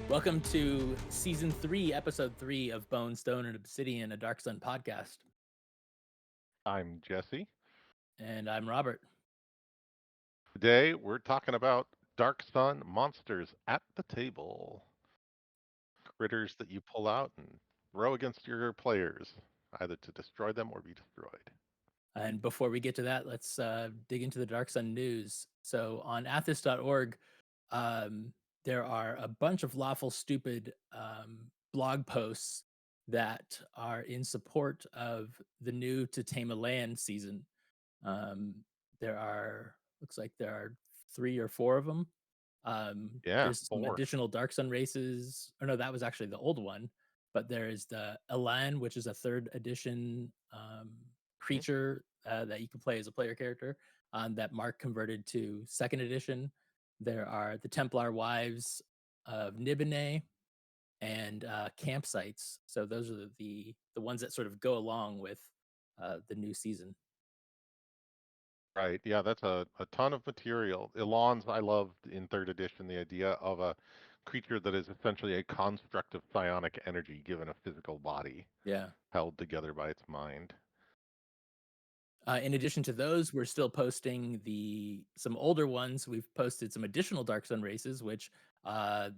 Welcome to season 3, episode 3 of Bone, Stone, and Obsidian, a Dark Sun podcast. I'm Jesse. And I'm Robert. Today we're talking about Dark Sun monsters at the table. Critters that you pull out and throw against your players, either to destroy them or be destroyed. And before we get to that, let's dig into the Dark Sun news. So on athis.org, um, there are a bunch of lawful stupid blog posts that are in support of the new To Tame a Land season. Um, looks like there are 3 or 4 of them. Yeah, There's some four. additional Dark Sun races. Oh no, that was actually the old one. But there is the Elan, which is a 3rd edition Mhm. creature that you can play as a player character. That Mark converted to 2nd edition. There are the Templar Wives of Nibene and campsites. So those are the ones that sort of go along with the new season. Right. Yeah, that's a ton of material. Elons, I loved in third edition the idea of a creature that is essentially a construct of psionic energy given a physical body Yeah. held together by its mind. In addition to those, we're still posting the some older ones. We've posted some additional Dark Sun races, which uh,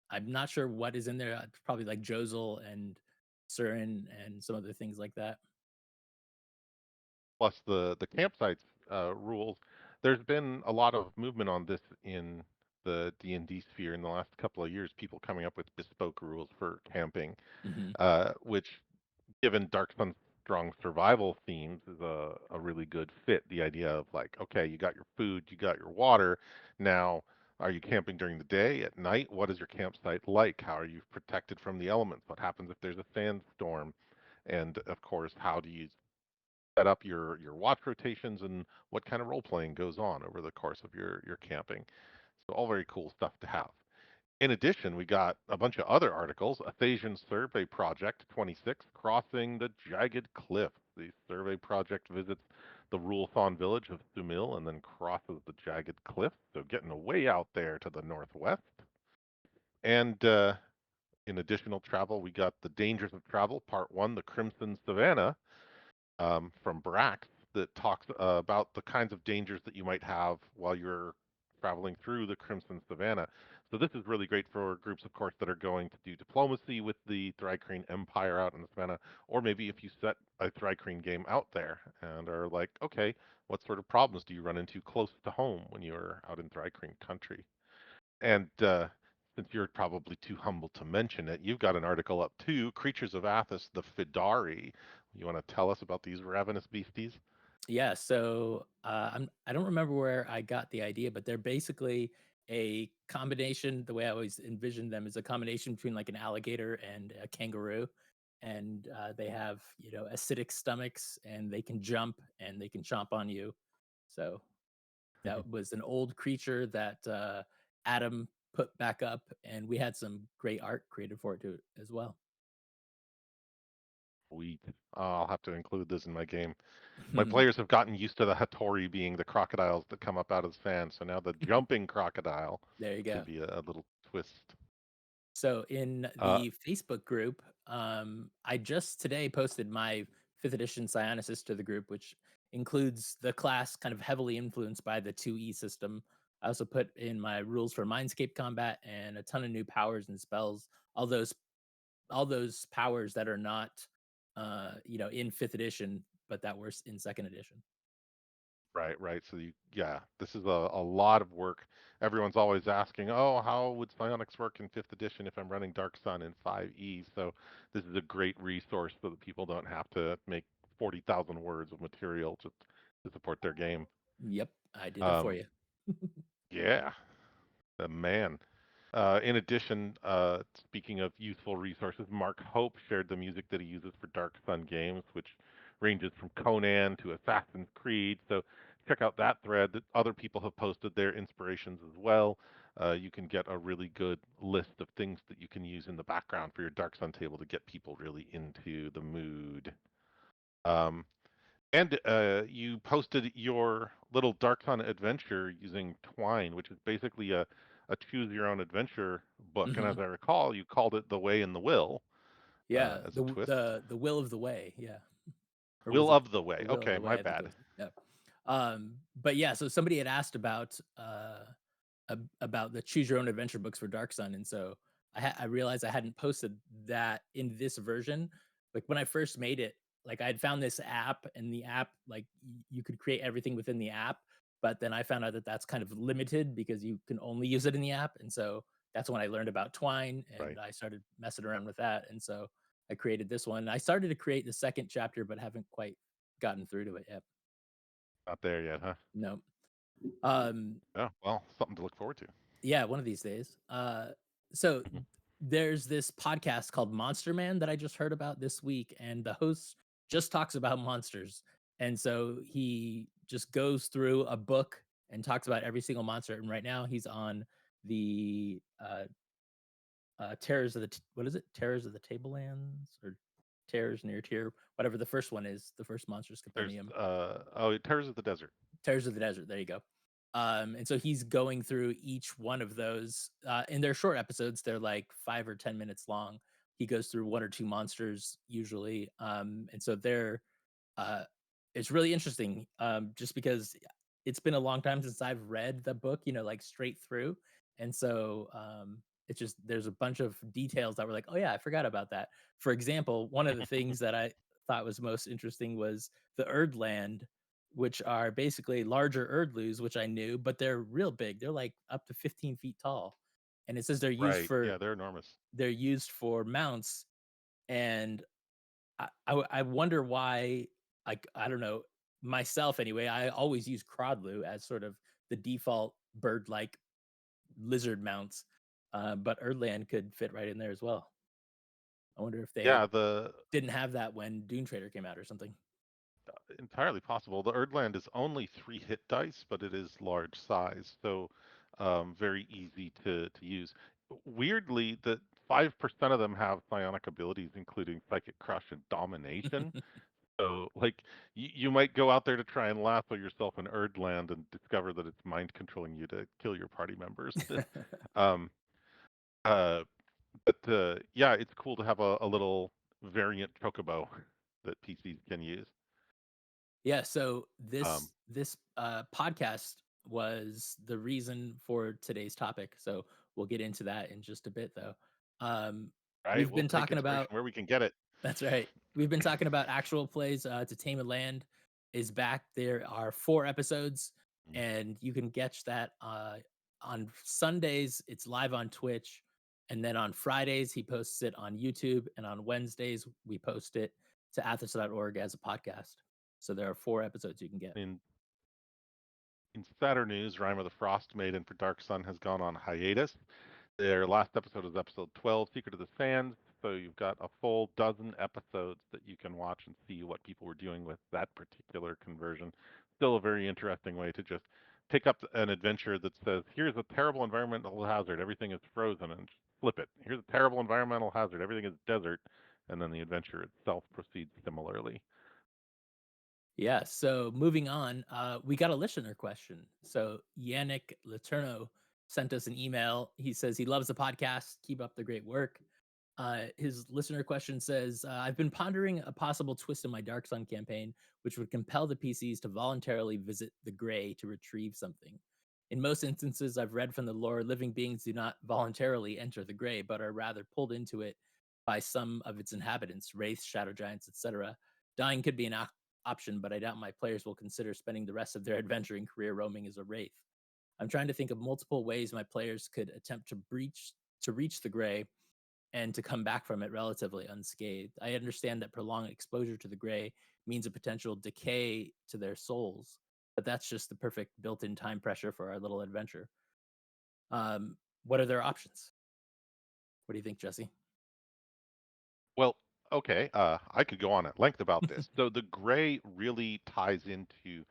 I'm not sure what is in there. Probably like Josel and Surin and some other things like that. Plus the campsites rules. There's been a lot of movement on this in the D&D sphere in the last couple of years. People coming up with bespoke rules for camping, Hmm. which, given Dark Sun's strong survival themes, is a really good fit. The idea of like, okay, you got your food, you got your water. Now, are you camping during the day, at night? What is your campsite like? How are you protected from the elements? What happens if there's a sandstorm? And of course, how do you set up your watch rotations and what kind of role playing goes on over the course of your camping. So all very cool stuff to have. In addition, we got a bunch of other articles. A Thasian Survey Project 26, Crossing the Jagged Cliff. The survey project visits the Rulthon village of Thumil and then crosses the Jagged Cliff, so getting way out there to the northwest. And in additional travel, we got The Dangers of Travel, Part 1, The Crimson Savannah, from Brax that talks about the kinds of dangers that you might have while you're traveling through the Crimson Savannah. So this is really great for groups, of course, that are going to do diplomacy with the Thrycreen Empire out in the Savannah, or maybe if you set a Thrycreen game out there and are like, okay, what sort of problems do you run into close to home when you're out in Thrycreen country? And since you're probably too humble to mention it, you've got an article up too, Creatures of Athos, the Fidari. You want to tell us about these ravenous beasties? Yeah, so I don't remember where I got the idea, but they're basically a combination. The way I always envisioned them is a combination between like an alligator and a kangaroo, and they have acidic stomachs, and they can jump and they can chomp on you. So that was an old creature that Adam put back up, and we had some great art created for it too as well. Sweet. I'll have to include this in my game. My players have gotten used to the Hattori being the crocodiles that come up out of the sand, so now the jumping crocodile There you can go. be a little twist. So in Uh, the Facebook group, I just today posted my 5th edition Psionicist to the group, which includes the class kind of heavily influenced by the 2E system. I also put in my rules for Mindscape combat and a ton of new powers and spells. All those all those powers that are not in 5th edition, but that were in 2nd edition. Right, right. So yeah, this is a lot of work. Everyone's always asking, oh, how would psionics work in fifth edition if I'm running Dark Sun in 5e? So this is a great resource so that people don't have to make 40,000 words of material to support their game. Yep, I did it for Um, you. yeah, the man. In addition, speaking of useful resources, Mark Hope shared the music that he uses for Dark Sun games, which ranges from Conan to Assassin's Creed. So check out that thread. That other people have posted their inspirations as well. You can get a really good list of things that you can use in the background for your Dark Sun table to get people really into the mood. Um, and you posted your little Dark Sun adventure using Twine, which is basically a a choose your own adventure book, and as Mhm. I recall, you called it The Way in the Will, Yeah, as a twist. the will of the way, yeah. Or Will was it of the Way. the will of Okay, the my way, I think it bad. was. Yep. But yeah, so somebody had asked about the choose your own adventure books for Dark Sun, and so I realized I hadn't posted that in this version. Like when I first made it, like I'd found this app, and the app like you could create everything within the app, but then I found out that that's kind of limited because you can only use it in the app, and so that's when I learned about Twine, and Right. I started messing around with that, and so I created this one. I started to create the second chapter, but haven't quite gotten through to it yet. Not there yet, huh? No. Um, Oh, well, something to look forward to. Yeah, one of these days. So Mhm. there's this podcast called Monster Man that I just heard about this week, and the host just talks about monsters. And so he just goes through a book and talks about every single monster. And right now he's on the Terrors of the what is it? Terrors of the Tablelands or Terrors Near Tier, whatever the first one is, the first Monsters There's Compendium. oh, Terrors of the Desert. Terrors of the Desert, there you go. And so he's going through each one of those, and they're short episodes, they're like 5 or 10 minutes long. He goes through 1 or 2 monsters usually, and so they're uh, it's really interesting, just because it's been a long time since I've read the book, like, straight through, and so, it's just there's a bunch of details that were like, "Oh, yeah, I forgot about that." For example, one of the things that I thought was most interesting was the Erdland, which are basically larger Erdloos, which I knew, but they're real big. They're, like, up to 15 feet tall, and it says Right. Yeah, they're enormous. they're used for mounts, and I wonder why, like, I don't know, myself anyway, I always use Crodlu as sort of the default bird-like lizard mounts, but Erdland could fit right in there as well. I wonder if they Yeah, the didn't have that when Dune Trader came out or something. entirely possible. The Erdland is only 3 hit dice, but it is large size, so very easy to use. Weirdly, that 5% of them have psionic abilities, including Psychic Crush and Domination. So, like, you might go out there to try and lasso yourself in Erdland and discover that it's mind controlling you to kill your party members. um, uh, but yeah, it's cool to have a little variant chocobo that PCs can use. Yeah, so Um, this podcast was the reason for today's topic, so we'll get into that in just a bit, though. Um, right, we've we'll been take talking about inspiration where we can get it. That's right. We've been talking about actual plays. To Tame a Land is back. There are 4 episodes, Mm. and you can catch that on Sundays. It's live on Twitch, and then on Fridays he posts it on YouTube, and on Wednesdays we post it to athos.org as a podcast. So there are 4 episodes you can get. In in Saturn news, Rime of the Frost Maiden for Dark Sun has gone on hiatus. Their last episode is episode 12, Secret of the Sands. So you've got a full dozen episodes that you can watch and see what people were doing with that particular conversion. Still a very interesting way to just pick up an adventure that says, here's a terrible environmental hazard, everything is frozen, and flip it. Here's a terrible environmental hazard, everything is desert, and then the adventure itself proceeds similarly. Yeah. So moving on, we got a listener question. So Yannick Laterno sent us an email. He says he loves the podcast. Keep up the great work. His listener question says, I've been pondering a possible twist in my Dark Sun campaign, which would compel the PCs to voluntarily visit the Gray to retrieve something. In most instances, I've read from the lore, living beings do not voluntarily enter the Gray, but are rather pulled into it by some of its inhabitants, wraiths, shadow giants, etc. Dying could be an option, but I doubt my players will consider spending the rest of their adventuring career roaming as a wraith. I'm trying to think of multiple ways my players could attempt to reach the Gray and to come back from it relatively unscathed. I understand that prolonged exposure to the Gray means a potential decay to their souls, but that's just the perfect built-in time pressure for our little adventure. What are their options? What do you think, Jesse? Well, okay, I could go on at length about this. So the gray really ties into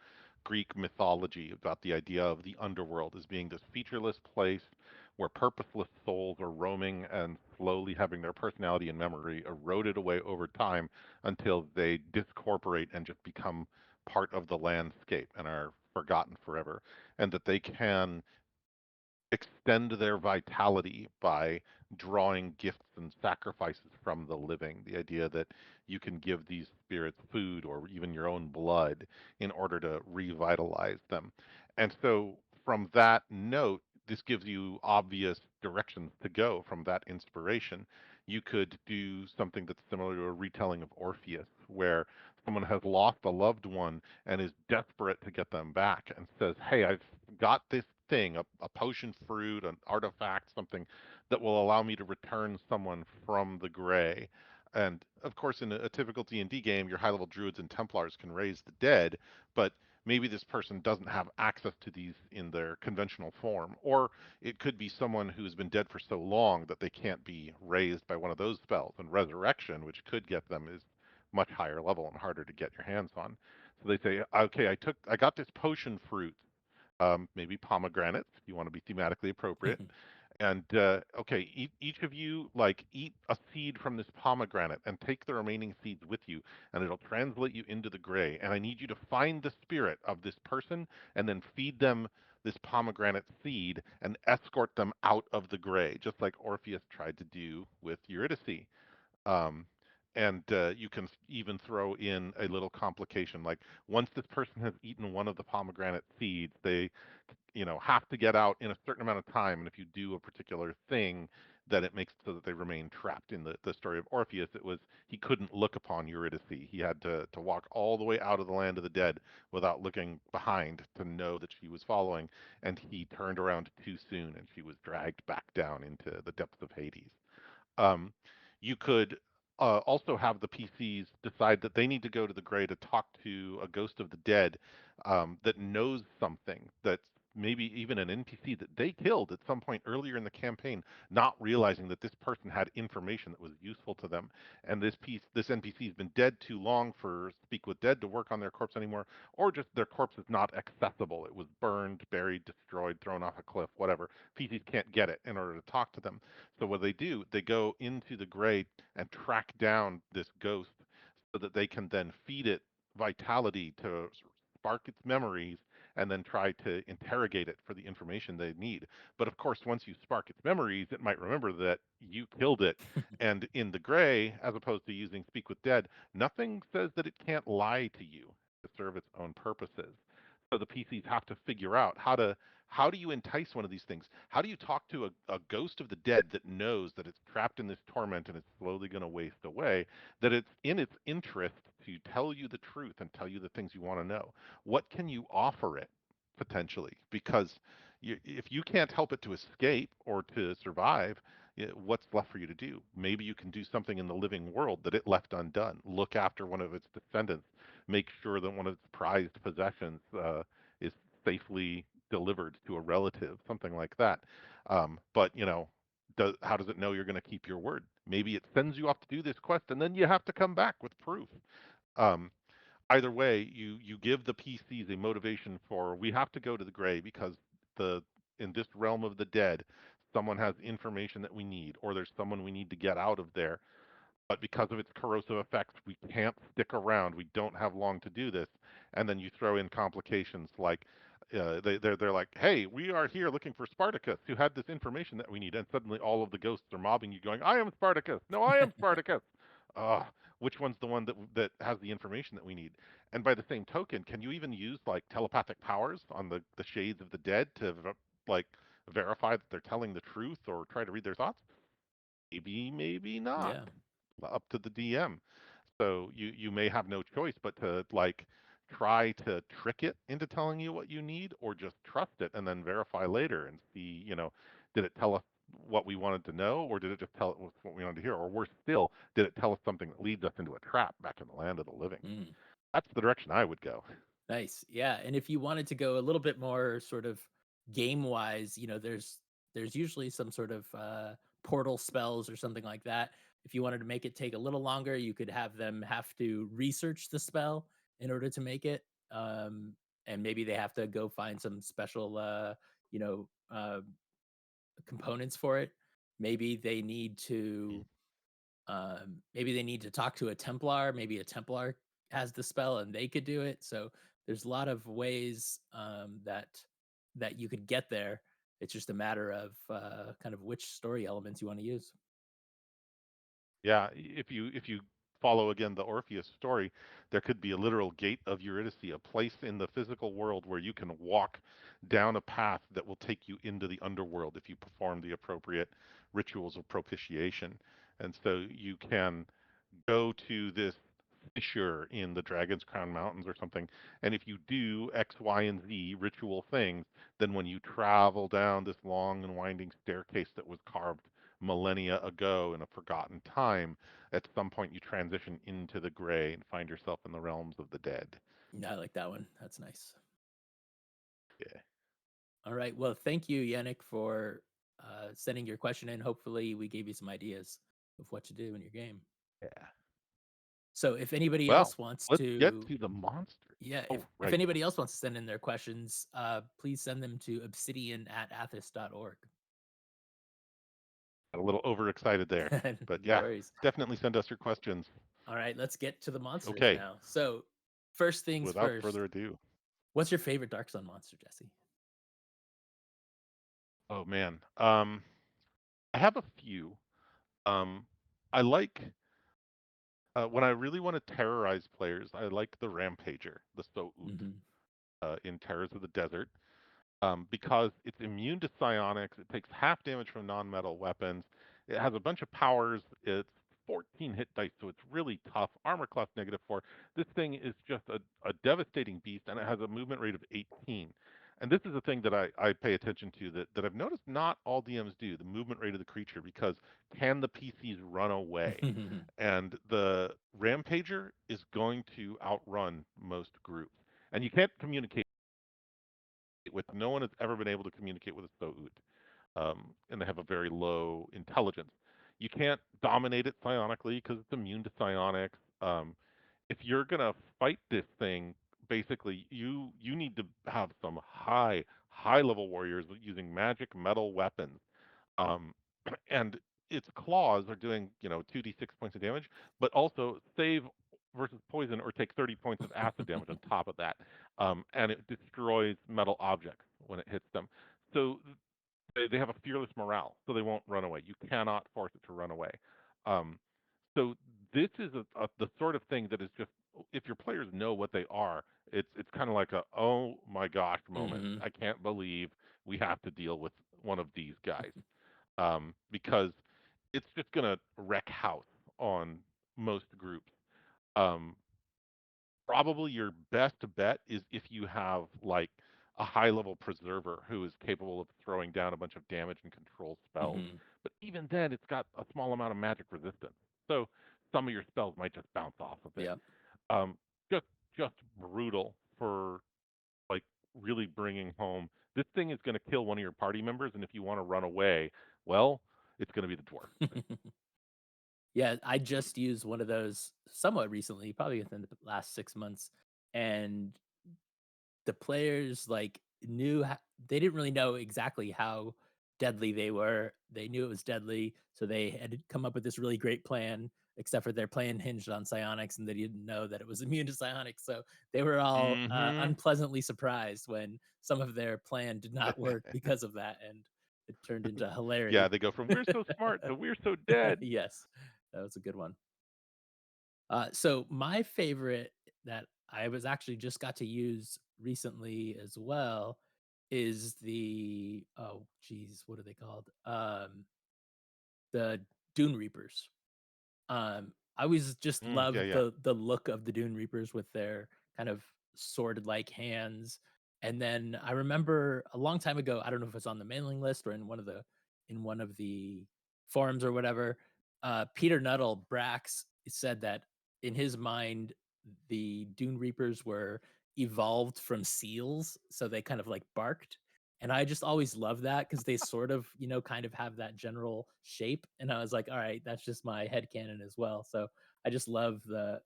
Greek mythology about the idea of the underworld as being this featureless place where purposeless souls are roaming and slowly having their personality and memory eroded away over time until they discorporate and just become part of the landscape and are forgotten forever. And that they can extend their vitality by drawing gifts and sacrifices from the living. The idea that you can give these spirits food or even your own blood in order to revitalize them. And so, from that note, this gives you obvious directions to go from that inspiration. You could do something that's similar to a retelling of Orpheus, where someone has lost a loved one and is desperate to get them back and says, "Hey, I've got this thing, a potion fruit, an artifact, something that will allow me to return someone from the gray." And of course, in a typical D&D game, your high-level druids and Templars can raise the dead, but maybe this person doesn't have access to these in their conventional form, or it could be someone who's been dead for so long that they can't be raised by one of those spells. And resurrection, which could get them, is much higher level and harder to get your hands on. So they say, okay, I got this potion fruit, maybe pomegranates if you want to be thematically appropriate. And okay, each of you like eat a seed from this pomegranate and take the remaining seeds with you, and it'll translate you into the gray. And I need you to find the spirit of this person and then feed them this pomegranate seed and escort them out of the gray, just like Orpheus tried to do with Eurydice. Um, and you can even throw in a little complication, like once this person has eaten one of the pomegranate seeds, they have to get out in a certain amount of time. And if you do a particular thing, then it makes it so that they remain trapped. In the story of Orpheus, it was he couldn't look upon Eurydice. He had to walk all the way out of the land of the dead without looking behind to know that she was following. And he turned around too soon, and she was dragged back down into the depths of Hades. Um, you could also have the PCs decide that they need to go to the gray to talk to a ghost of the dead that knows something that's maybe even an NPC that they killed at some point earlier in the campaign, not realizing that this person had information that was useful to them. And this NPC has been dead too long for Speak with Dead to work on their corpse anymore, or just their corpse is not accessible. It was burned, buried, destroyed, thrown off a cliff, whatever. PCs can't get it in order to talk to them. So what they do, they go into the gray and track down this ghost so that they can then feed it vitality to spark its memories and then try to interrogate it for the information they need. But of course, once you spark its memories, it might remember that you killed it. And in the gray, as opposed to using Speak with Dead, nothing says that it can't lie to you to serve its own purposes. So the PCs have to figure out how do you entice one of these things? How do you talk to a ghost of the dead that knows that it's trapped in this torment and it's slowly going to waste away, that it's in its interest to tell you the truth and tell you the things you want to know? What can you offer it potentially? Because if you can't help it to escape or to survive, what's left for you to do? Maybe you can do something in the living world that it left undone. Look after one of its descendants. Make sure that one of its prized possessions is safely delivered to a relative, something like that. But how does it know you're going to keep your word? Maybe it sends you off to do this quest, and then you have to come back with proof. Um, Either way, you give the PCs a motivation for we have to go to the gray because the in this realm of the dead, someone has information that we need, or there's someone we need to get out of there, but because of its corrosive effects, we can't stick around. We don't have long to do this. And then you throw in complications like they're like, hey, we are here looking for Spartacus, who had this information that we need, and suddenly all of the ghosts are mobbing you, going, I am Spartacus. No, I am Spartacus. Uh, which one's the one that has the information that we need? And by the same token, can you even use like telepathic powers on the shades of the dead to like verify that they're telling the truth or try to read their thoughts? Maybe, maybe not. Yeah. Up to the DM. So you may have no choice but to like try to trick it into telling you what you need, or just trust it and then verify later and see, did it tell us what we wanted to know, or did it just tell us what we wanted to hear, or worse still, did it tell us something that leads us into a trap back in the land of the living? Mm. That's the direction I would go. Nice. Yeah, and if you wanted to go a little bit more sort of game wise, there's usually some sort of portal spells or something like that. If you wanted to make it take a little longer, you could have them have to research the spell in order to make it. And maybe they have to go find some special you know, components for it. Maybe they need to maybe they need to talk to a Templar. Maybe a Templar has the spell and they could do it. So there's a lot of ways that you could get there. It's just a matter of kind of which story elements you want to use. Yeah, if you follow again the Orpheus story, there could be a literal gate of Eurydice, a place in the physical world where you can walk down a path that will take you into the underworld if you perform the appropriate rituals of propitiation. And so you can go to this fissure in the Dragon's Crown Mountains or something, and if you do X, Y, and Z ritual things, then when you travel down this long and winding staircase that was carved millennia ago in a forgotten time, at some point you transition into the gray and find yourself in the realms of the dead. Yeah, I like that one. That's nice. Yeah. All right. Well, thank you, Yannick, for sending your question in. Hopefully, we gave you some ideas of what to do in your game. Yeah. So, if anybody Well, else wants let's get to, to the monsters. yeah, Oh, if right. anybody else wants to send in their questions, please send them to obsidian@athos.org. Got a little overexcited there. But No yeah, worries. definitely send us your questions. All right, let's get to the monsters Okay, now. So, first things without first, further ado. what's your favorite Dark Sun monster, Jesse? Oh man. I have a few. Um, I like when I really want to terrorize players. I like the Rampager, the So'ut, Hmm. in Terrors of the Desert, because it's immune to psionics. It takes half damage from non-metal weapons. It has a bunch of powers. It's 14 hit dice, so it's really tough. Armor class -4. This thing is just a devastating beast, and it has a movement rate of 18. And this is a thing that I pay attention to that I've noticed not all DMs do, the movement rate of the creature, because can the PCs run away? And the Rampager is going to outrun most groups. And you can't communicate with no one has ever been able to communicate with a So'ut, and they have a very low intelligence. You can't dominate it psionically because it's immune to psionics. If you're gonna fight this thing, basically you need to have some high level warriors using magic metal weapons, um, and its claws are doing 2d6 points of damage, but also save versus poison or take 30 points of acid damage on top of that, and it destroys metal objects when it hits them. So they have a fearless morale, so they won't run away. You cannot force it to run away. Um, so this is the sort of thing that is just, if your players know what they are, it's kind of like a oh my gosh moment. Hmm. I can't believe we have to deal with one of these guys, because it's just going to wreck house on most groups. Um, Probably your best bet is if you have like a high level preserver who is capable of throwing down a bunch of damage and control spells. Hmm. But even then, it's got a small amount of magic resistance. So some of your spells might just bounce off of it. Yep. Um, just just brutal for like really bringing home. This thing is going to kill one of your party members, and if you want to run away, well, it's going to be the dwarf. Yeah, I just used one of those somewhat recently, probably within the last 6 months, and the players, like, knew ho they didn't really know exactly how deadly they were. They knew it was deadly, so they had come up with this really great plan, except for their plan hinged on psionics, and they didn't know that it was immune to psionics, so they were all, Hmm. unpleasantly surprised when some of their plan did not work because of that, and it turned into Yeah, hilarity. they go from we're so smart to we're so dead. Yes, that was a good one. So my favorite that I was actually just got to use recently as well is the oh geez, what are they called? The Dune Reapers. I always just Yeah, loved yeah. the look of the Dune Reapers with their kind of sword-like hands. And then I remember a long time ago, I don't know if it's on the mailing list or in one of the forums or whatever, Peter Nuttall Brax said that in his mind, the Dune Reapers were evolved from seals, so they kind of like barked. And I just always love that because they sort of, kind of have that general shape. And I was like, all right, that's just my head headcanon as well. So I just love the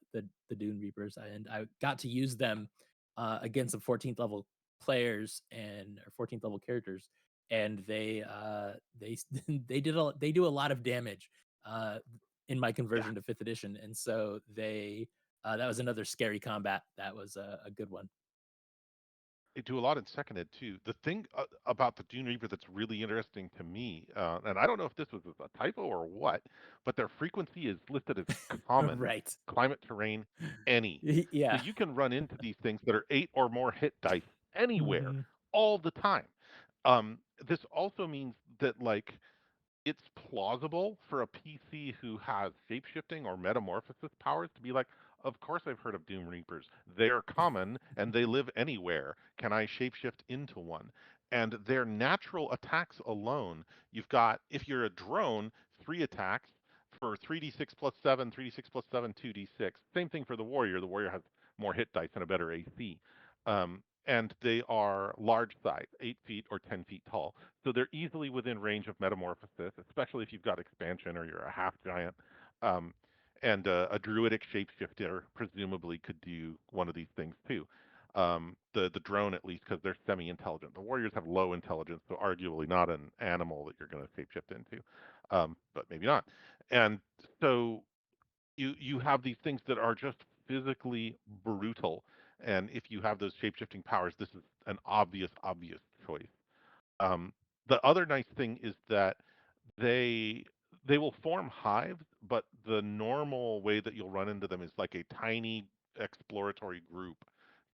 Dune Reapers, and I got to use them against some 14th level players and or 14th level characters, and they do a lot of damage uh, in my Yeah. conversion to fifth edition, and so they that was another scary combat. That was a good one. They do a lot in Second Ed too. The thing about the Dune Reaper that's really interesting to me, and I don't know if this was a typo or what, but their frequency is listed as common, Right. climate, terrain, any. So Yeah. you can run into these things that are 8 or more hit dice anywhere, Mhm. all the time. This also means that like it's plausible for a PC who has shapeshifting or metamorphosis powers to be like, of course I've heard of Doom Reapers. They're common and they live anywhere. Can I shapeshift into one? And their natural attacks alone, you've got, if you're a drone, 3 attacks for 3d6 plus 7, 3d6 plus 7, 2d6. Same thing for the warrior. The warrior has more hit dice and a better AC. And they are large size, 8 feet or 10 feet tall. So they're easily within range of metamorphosis, especially if you've got expansion or you're a half giant. Um, and a druidic shapeshifter presumably could do one of these things too. The drone at least because they're semi-intelligent. The warriors have low intelligence, so arguably not an animal that you're going to shapeshift into, but maybe not. And so you have these things that are just physically brutal. And if you have those shapeshifting powers, this is an obvious choice. Um, the other nice thing is that they they will form hives, but the normal way that you'll run into them is like a tiny exploratory group,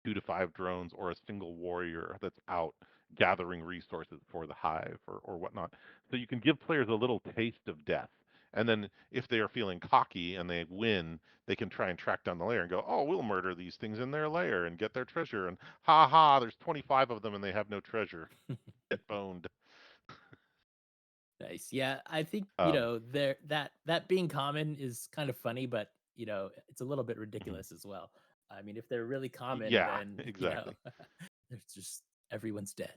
2 to 5 drones, or a single warrior that's out gathering resources for the hive or whatnot. So you can give players a little taste of death. And then if they are feeling cocky and they win, they can try and track down the lair and go, oh, we'll murder these things in their lair and get their treasure. And ha ha, there's 25 of them and they have no treasure. Get boned. Nice. Yeah, I think, Um, there that being common is kind of funny, but, it's a little bit mhm. ridiculous as well. I mean, if they're really common, Yeah, then, exactly. there's just everyone's dead.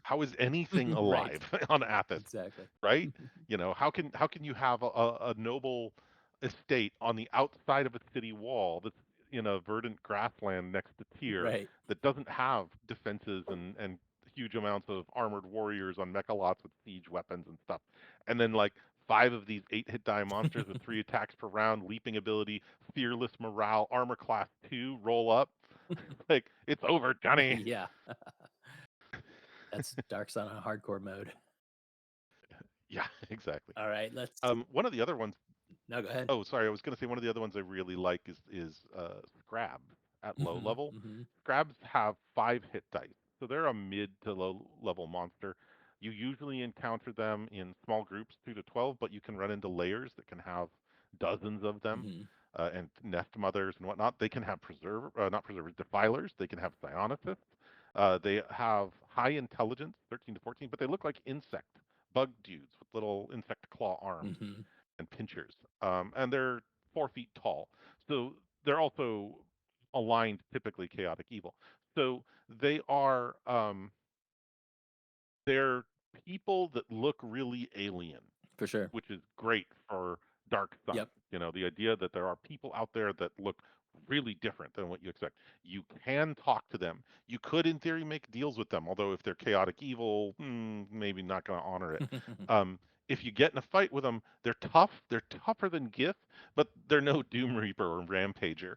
How is anything Right. alive on Athos, Exactly. right? How can you have a noble estate on the outside of a city wall that's in a verdant grassland next to Tyr Right. that doesn't have defenses and huge amounts of armored warriors on mechalots with siege weapons and stuff, and then like 5 of these 8 hit die monsters with 3 attacks per round, leaping ability, fearless morale, armor class 2, roll up, like it's over, Johnny. Yeah. That's Dark Sun on hardcore mode. Yeah, exactly. Alright, let's One of the other ones. no, go ahead. Oh, sorry. I was going to say one of the other ones I really like is Scrab at low Mhm, level. mhm, Scrabs have 5 hit dice, so they're a mid to low level monster. You usually encounter them in small groups, 2 to 12, but you can run into layers that can have dozens of them, mhm, and nest mothers and whatnot. They can have not preservers, defilers. They can have psionicists. They have high intelligence, 13 to 14, but they look like bug dudes with little insect claw arms mhm. and pinchers, and they're 4 feet tall. So they're also aligned typically chaotic evil. So they are they're people that look really alien, For sure. which is great for Dark Sun. Yep. The idea that there are people out there that look really different than what you expect. You can talk to them. You could, in theory, make deals with them, although if they're chaotic evil, maybe not going to honor it. Um, if you get in a fight with them, they're tough. They're tougher than Gith, but they're no Doom Reaper or Rampager.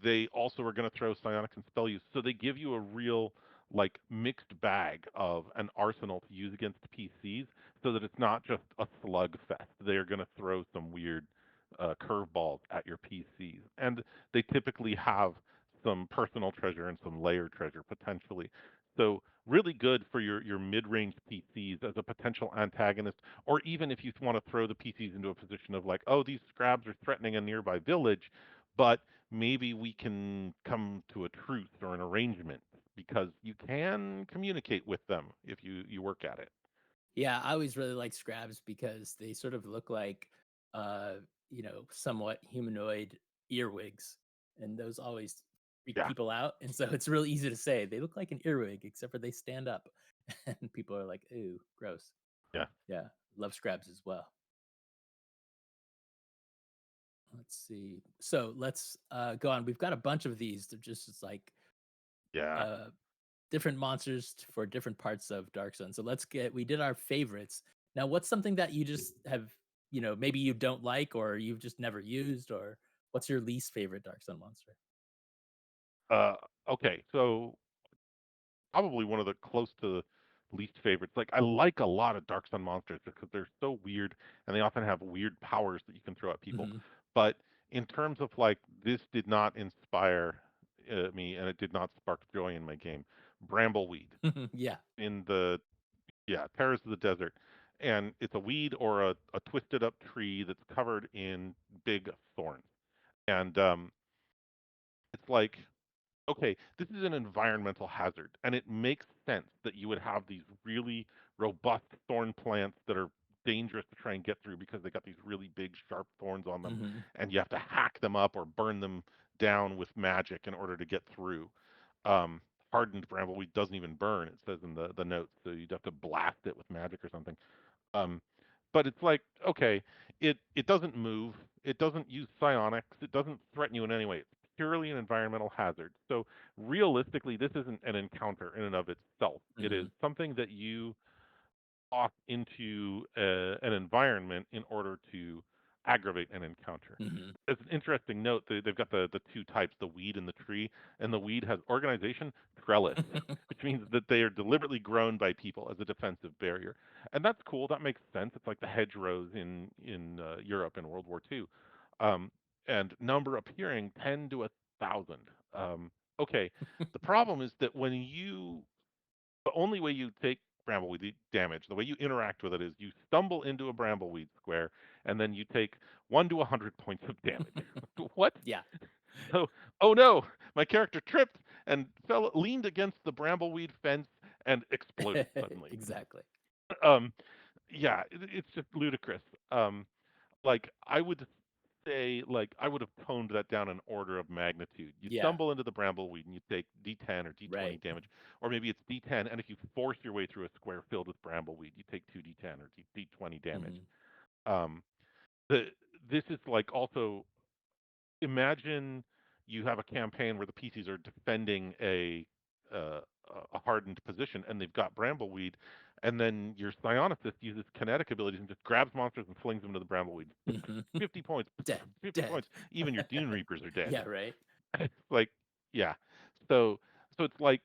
They also are going to throw psionics and spell use, so they give you a real like mixed bag of an arsenal to use against PCs so that it's not just a slugfest. They're going to throw some weird curveballs at your PCs, and they typically have some personal treasure and some layer treasure potentially. So really good for your mid-range PCs as a potential antagonist, or even if you want to throw the PCs into a position of like, oh, these scrabs are threatening a nearby village, but maybe we can come to a truce or an arrangement because you can communicate with them if you work at it. Yeah, I always really like Scrabs because they sort of look like, uh, somewhat humanoid earwigs, and those always freak Yeah, people out, and so it's really easy to say, "They look like an earwig, except for they stand up," and people are like, "Ooh, gross." yeah, Yeah, love Scrabs as well. Let's see. So let's, go on. We've got a bunch of these. They're just it's like, yeah. uh different monsters for different parts of Dark Sun. So we did our favorites. Now, what's something that you just have, maybe you don't like or you've just never used, or what's your least favorite Dark Sun monster? Uh, okay, so probably one of the close to least favorites. Like I like a lot of Dark Sun monsters because they're so weird and they often have weird powers that you can throw at people. Mhm. But in terms of like this did not inspire me and it did not spark joy in my game. Brambleweed Yeah. in the terrors of the desert, and it's a weed or a twisted up tree that's covered in big thorns, and it's like okay, this is an environmental hazard, and it makes sense that you would have these really robust thorn plants that are dangerous to try and get through because they got these really big, sharp thorns on them, Mhm. and you have to hack them up or burn them down with magic in order to get through. Um, Hardened brambleweed doesn't even burn, it says in the notes, so you'd have to blast it with magic or something. Um, but it's like, okay, it doesn't move, it doesn't use psionics, it doesn't threaten you in any way. It's purely an environmental hazard. So realistically, this isn't an encounter in and of itself. It is Mhm. something that you off into an environment in order to aggravate an encounter. Mhm. As an interesting note, they've got the two types, the weed and the tree, and the weed has organization trellis, which means that they are deliberately grown by people as a defensive barrier, and that's cool. That makes sense. It's like the hedgerows in Europe in World War II, um, and number appearing 10 to 1,000. Okay, the problem is that when you the only way you take brambleweed damage, the way you interact with it is you stumble into a brambleweed square and then you take 1 to 100 points of damage. What? Yeah. So, oh no, my character tripped and leaned against the brambleweed fence and exploded suddenly. Exactly. Um, yeah, it's just ludicrous. Like I would say, like I would have toned that down an order of magnitude. You Yeah. stumble into the brambleweed and you take D10 or D20 Right. damage, or maybe it's D10, and if you force your way through a square filled with brambleweed, you take 2 D10 or D20 damage. Mhm. Um, the this is like also imagine you have a campaign where the PCs are defending uh, a hardened position and they've got brambleweed, and then your psionicist uses kinetic abilities and just grabs monsters and flings them to the brambleweed. Mhm. 50 points, Dead. 50 Dead. points. Even your Dune Reapers are Yeah, dead. right. It's like, yeah. So, so it's like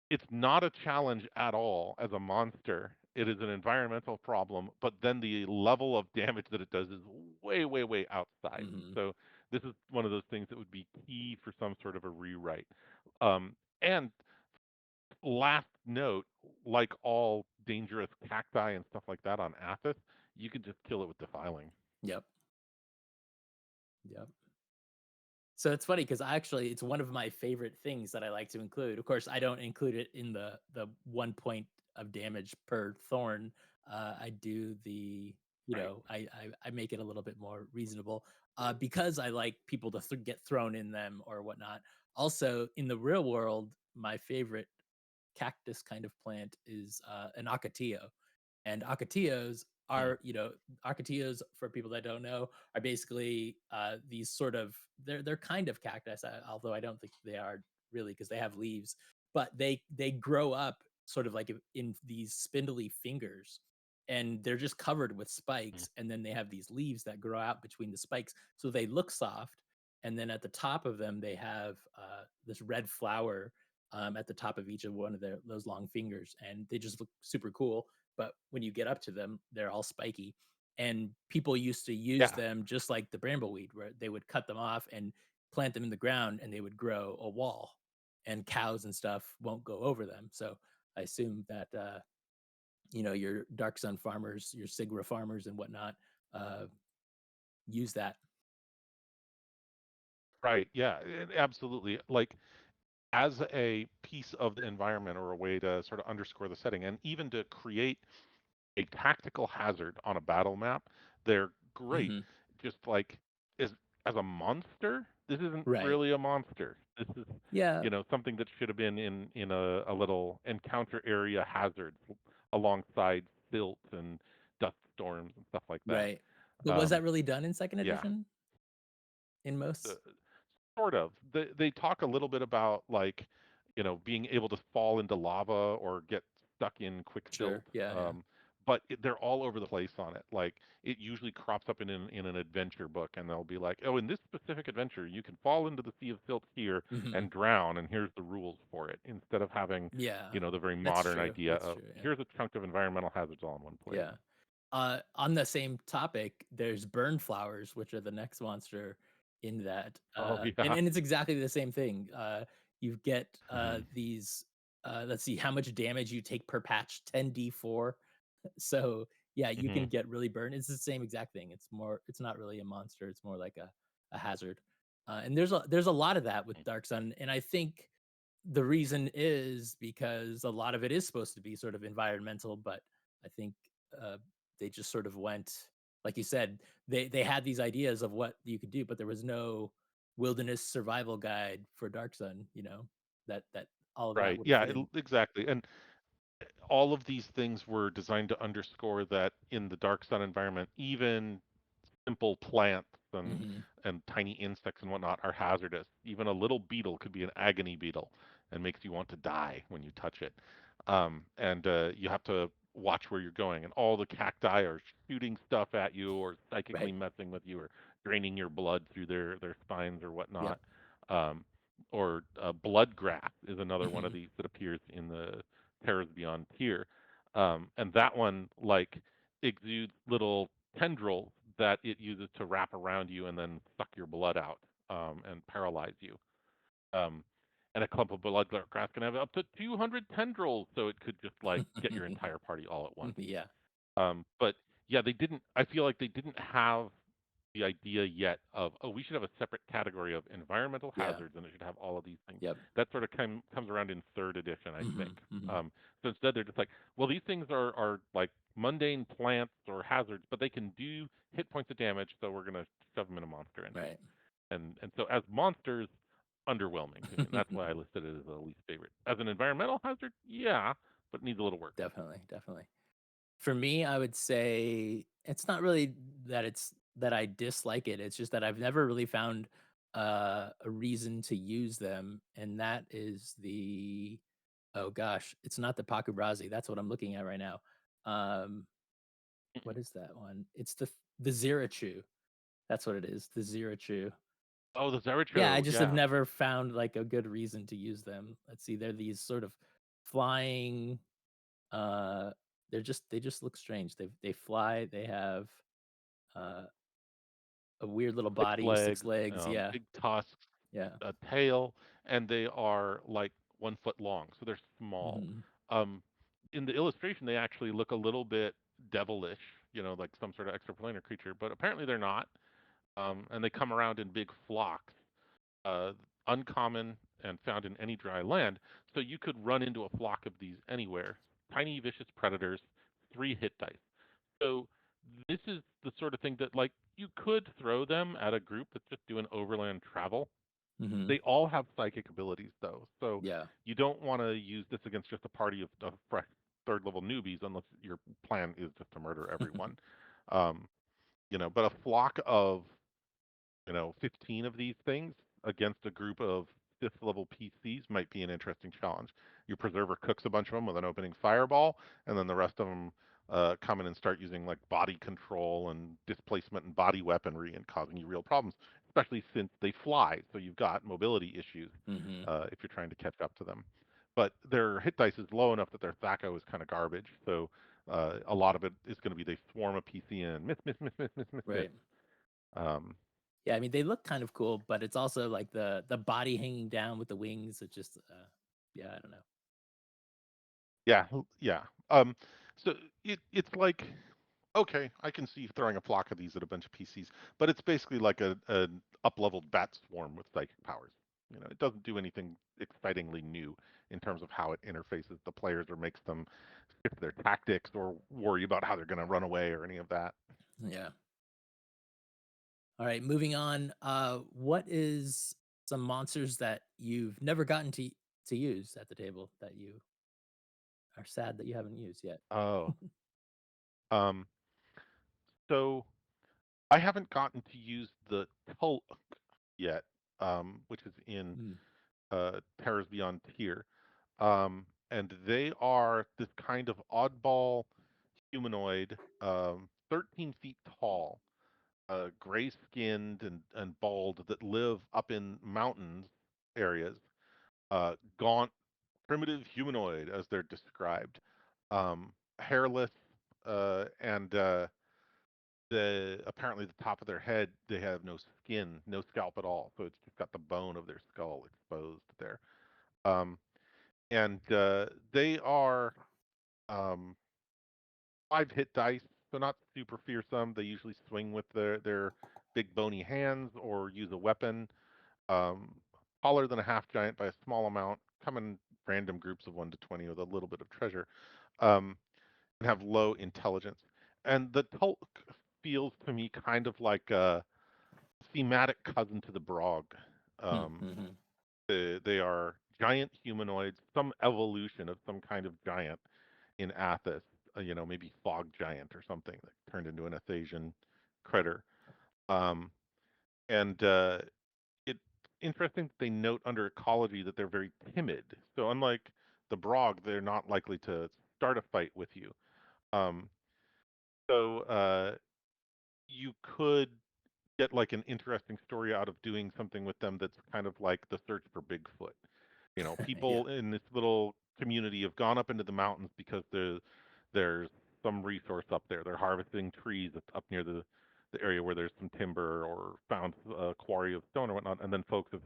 it's not a challenge at all as a monster. It is an environmental problem, but then the level of damage that it does is way, way, way outside. Mhm. So this is one of those things that would be key for some sort of a rewrite. And last note, like all dangerous cacti and stuff like that on Athos, you can just kill it with defiling. Yep. Yep. So it's funny because it's one of my favorite things that I like to include. Of course, I don't include it in the 1 point of damage per thorn. I do Right. I make it a little bit more reasonable, because I like people to get thrown in them or whatnot. Also, in the real world, my favorite cactus kind of plant is an ocotillo. And ocotillos Mm. are, ocotillos, for people that don't know, are basically these sort of they're kind of cactus, although I don't think they are really because they have leaves, but they grow up sort of like in these spindly fingers, and they're just covered with Mm. spikes, and then they have these leaves that grow out between the spikes, so they look soft, and then at the top of them they have this red flower at the top of each of one of those long fingers, and they just look super cool. But when you get up to them, they're all spiky. And people used to use Yeah. them just like the brambleweed, where they would cut them off and plant them in the ground, and they would grow a wall. And cows and stuff won't go over them. So I assume that your dark sun farmers, your Sigra farmers, and whatnot uh, use that. Right. Yeah. Absolutely. Like as a piece of the environment or a way to sort of underscore the setting and even to create a tactical hazard on a battle map, they're great. Hmm. Just like as as a monster, this isn't Right. really a monster. This is, Yeah. something that should have been in a little encounter area hazard alongside silt and dust storms and stuff like that. Right. But was that Um, really done in second yeah. edition in most? Sort of. They talk a little bit about like, being able to fall into lava or get stuck in quick silt. Sure. Yeah. Yeah. but they're all over the place on it. Like it usually crops up in an adventure book, and they'll be like, "Oh, in this specific adventure, you can fall into the Sea of Silt here Mhm. and drown, and here's the rules for it." Instead of having, Yeah. the very That's modern true, idea that's of true, yeah. here's a chunk of environmental hazards all in one place. Yeah. On the same topic, there's burn flowers, which are the next monster in that, Oh and yeah. it's exactly the same thing. You get, Hmm. these, let's see how much damage you take per patch, 10d4. So, yeah, you can Hmm. get really burned. It's the same exact thing. It's not really a monster, it's more like a hazard. And there's a lot of that with Dark Sun, and I think the reason is because a lot of it is supposed to be sort of environmental, but I think, uh, they just sort of went like you said, they had these ideas of what you could do, but there was no wilderness survival guide for Dark Sun, that all of that Right. would Yeah. fit in. Exactly. And all of these things were designed to underscore that in the dark sun environment, even simple plants Mhm. and tiny insects and whatnot are hazardous. Even a little beetle could be an agony beetle and makes you want to die when you touch it. And you have to watch where you're going. And all the cacti are shooting stuff at you, or psychically Right. messing with you, or draining your blood through their spines or Yep. whatnot. Um, or blood grass is another one of Mhm. these that appears in the Terrors Beyond tier. And that one like exudes little tendrils that it uses to wrap around you and then suck your blood out, and paralyze you. Um, and a clump of blood grass can have up to 200 tendrils, so it could just like get your entire party all at once. Yeah. But yeah, they didn't. I feel like they didn't have the idea yet of, oh, we should have a separate category of environmental Yeah. hazards, and it should have all of these things. Yep. That sort of comes around in third edition, I Mhm. think. Mhm. So instead, they're just like, well, these things are like mundane plants or hazards, but they can do hit points of damage, so we're gonna shove them in a monster entry. Right. And so as monsters, underwhelming to me, and that's why I listed it as a least favorite. As an environmental hazard, yeah, but needs a little work. Definitely, definitely. For me, I would say it's not really that I dislike it, it's just that I've never really found, a reason to use them, and that is the oh gosh, it's not the Pakubrazi, that's what I'm looking at right now. Um, what is that one? It's the Zirachu, that's what it is, the Zirachu. Oh, the Yeah, I Zericho, just have yeah. never found, like, a good reason to use them. Let's see, they're these sort of flying, uh, they just look strange. They fly, they have, uh, a weird little 6 body, 6 legs, legs, yeah, big tusks, yeah. a tail, and they are like 1 foot long, so they're small. Mhm, Um, in the illustration, they actually look a little bit devilish, like some sort of extraplanar creature, but apparently they're not. And they come around in big flocks, uh, uncommon and found in any dry land. So you could run into a flock of these anywhere. Tiny, vicious predators, 3 hit dice. So this is the sort of thing that, like, you could throw them at a group that's just doing overland travel. mhm, They all have psychic abilities, though. So yeah. you don't want to use this against just a party of fresh third level newbies unless your plan is just to murder everyone. Um, but a flock of 15 of these things against a group of fifth level PCs might be an interesting challenge. Your preserver cooks a bunch of them with an opening fireball, and then the rest of them come in and start using like body control and displacement and body weaponry and causing you real problems, especially since they fly. So you've got mobility issues Mhm, if you're trying to catch up to them. But their hit dice is low enough that their THACO is kind of garbage. So a lot of it is going to be they swarm a PC in, miss, miss, miss, miss, miss, miss, miss. right. Um, Yeah, I mean, they look kind of cool, but it's also like the body hanging down with the wings, it just, yeah, I don't know. Yeah, yeah. So it's like, okay, I can see throwing a flock of these at a bunch of PCs, but it's basically like an up-leveled bat swarm with psychic powers. It doesn't do anything excitingly new in terms of how it interfaces the players or makes them shift their tactics or worry about how they're going to run away or any of that. Yeah. Alright, moving on, what is some monsters that you've never gotten to use at the table that you are sad that you haven't used yet? Oh, um, so I haven't gotten to use the Tulk yet, which is in Mm, Terrors Beyond Tier. And they are this kind of oddball humanoid, 13 feet tall, gray skinned and bald that live up in mountains areas. Gaunt, primitive humanoid, as they're described. Hairless, and the apparently the top of their head they have no skin, no scalp at all, so it's just got the bone of their skull exposed there. Um, and they are um, 5 hit dice, so not super fearsome. They usually swing with their big bony hands or use a weapon. Um, Taller than a half giant by a small amount. Come in random groups of 1 to 20 with a little bit of treasure. Um, and have low intelligence. And the Tulk feels to me kind of like a thematic cousin to the Brog. Um, Mm-hmm. they are giant humanoids, some evolution of some kind of giant in Athos. Maybe fog giant or something that turned into an Athasian critter. Um, and It's interesting that they note under ecology that they're very timid. So unlike the Brog, they're not likely to start a fight with you. Um, so you could get like an interesting story out of doing something with them that's kind of like the search for Bigfoot. Yeah. People in this little community have gone up into the mountains because there's some resource up there. They're harvesting trees up near the area where there's some timber or found a quarry of stone or whatnot. And then folks have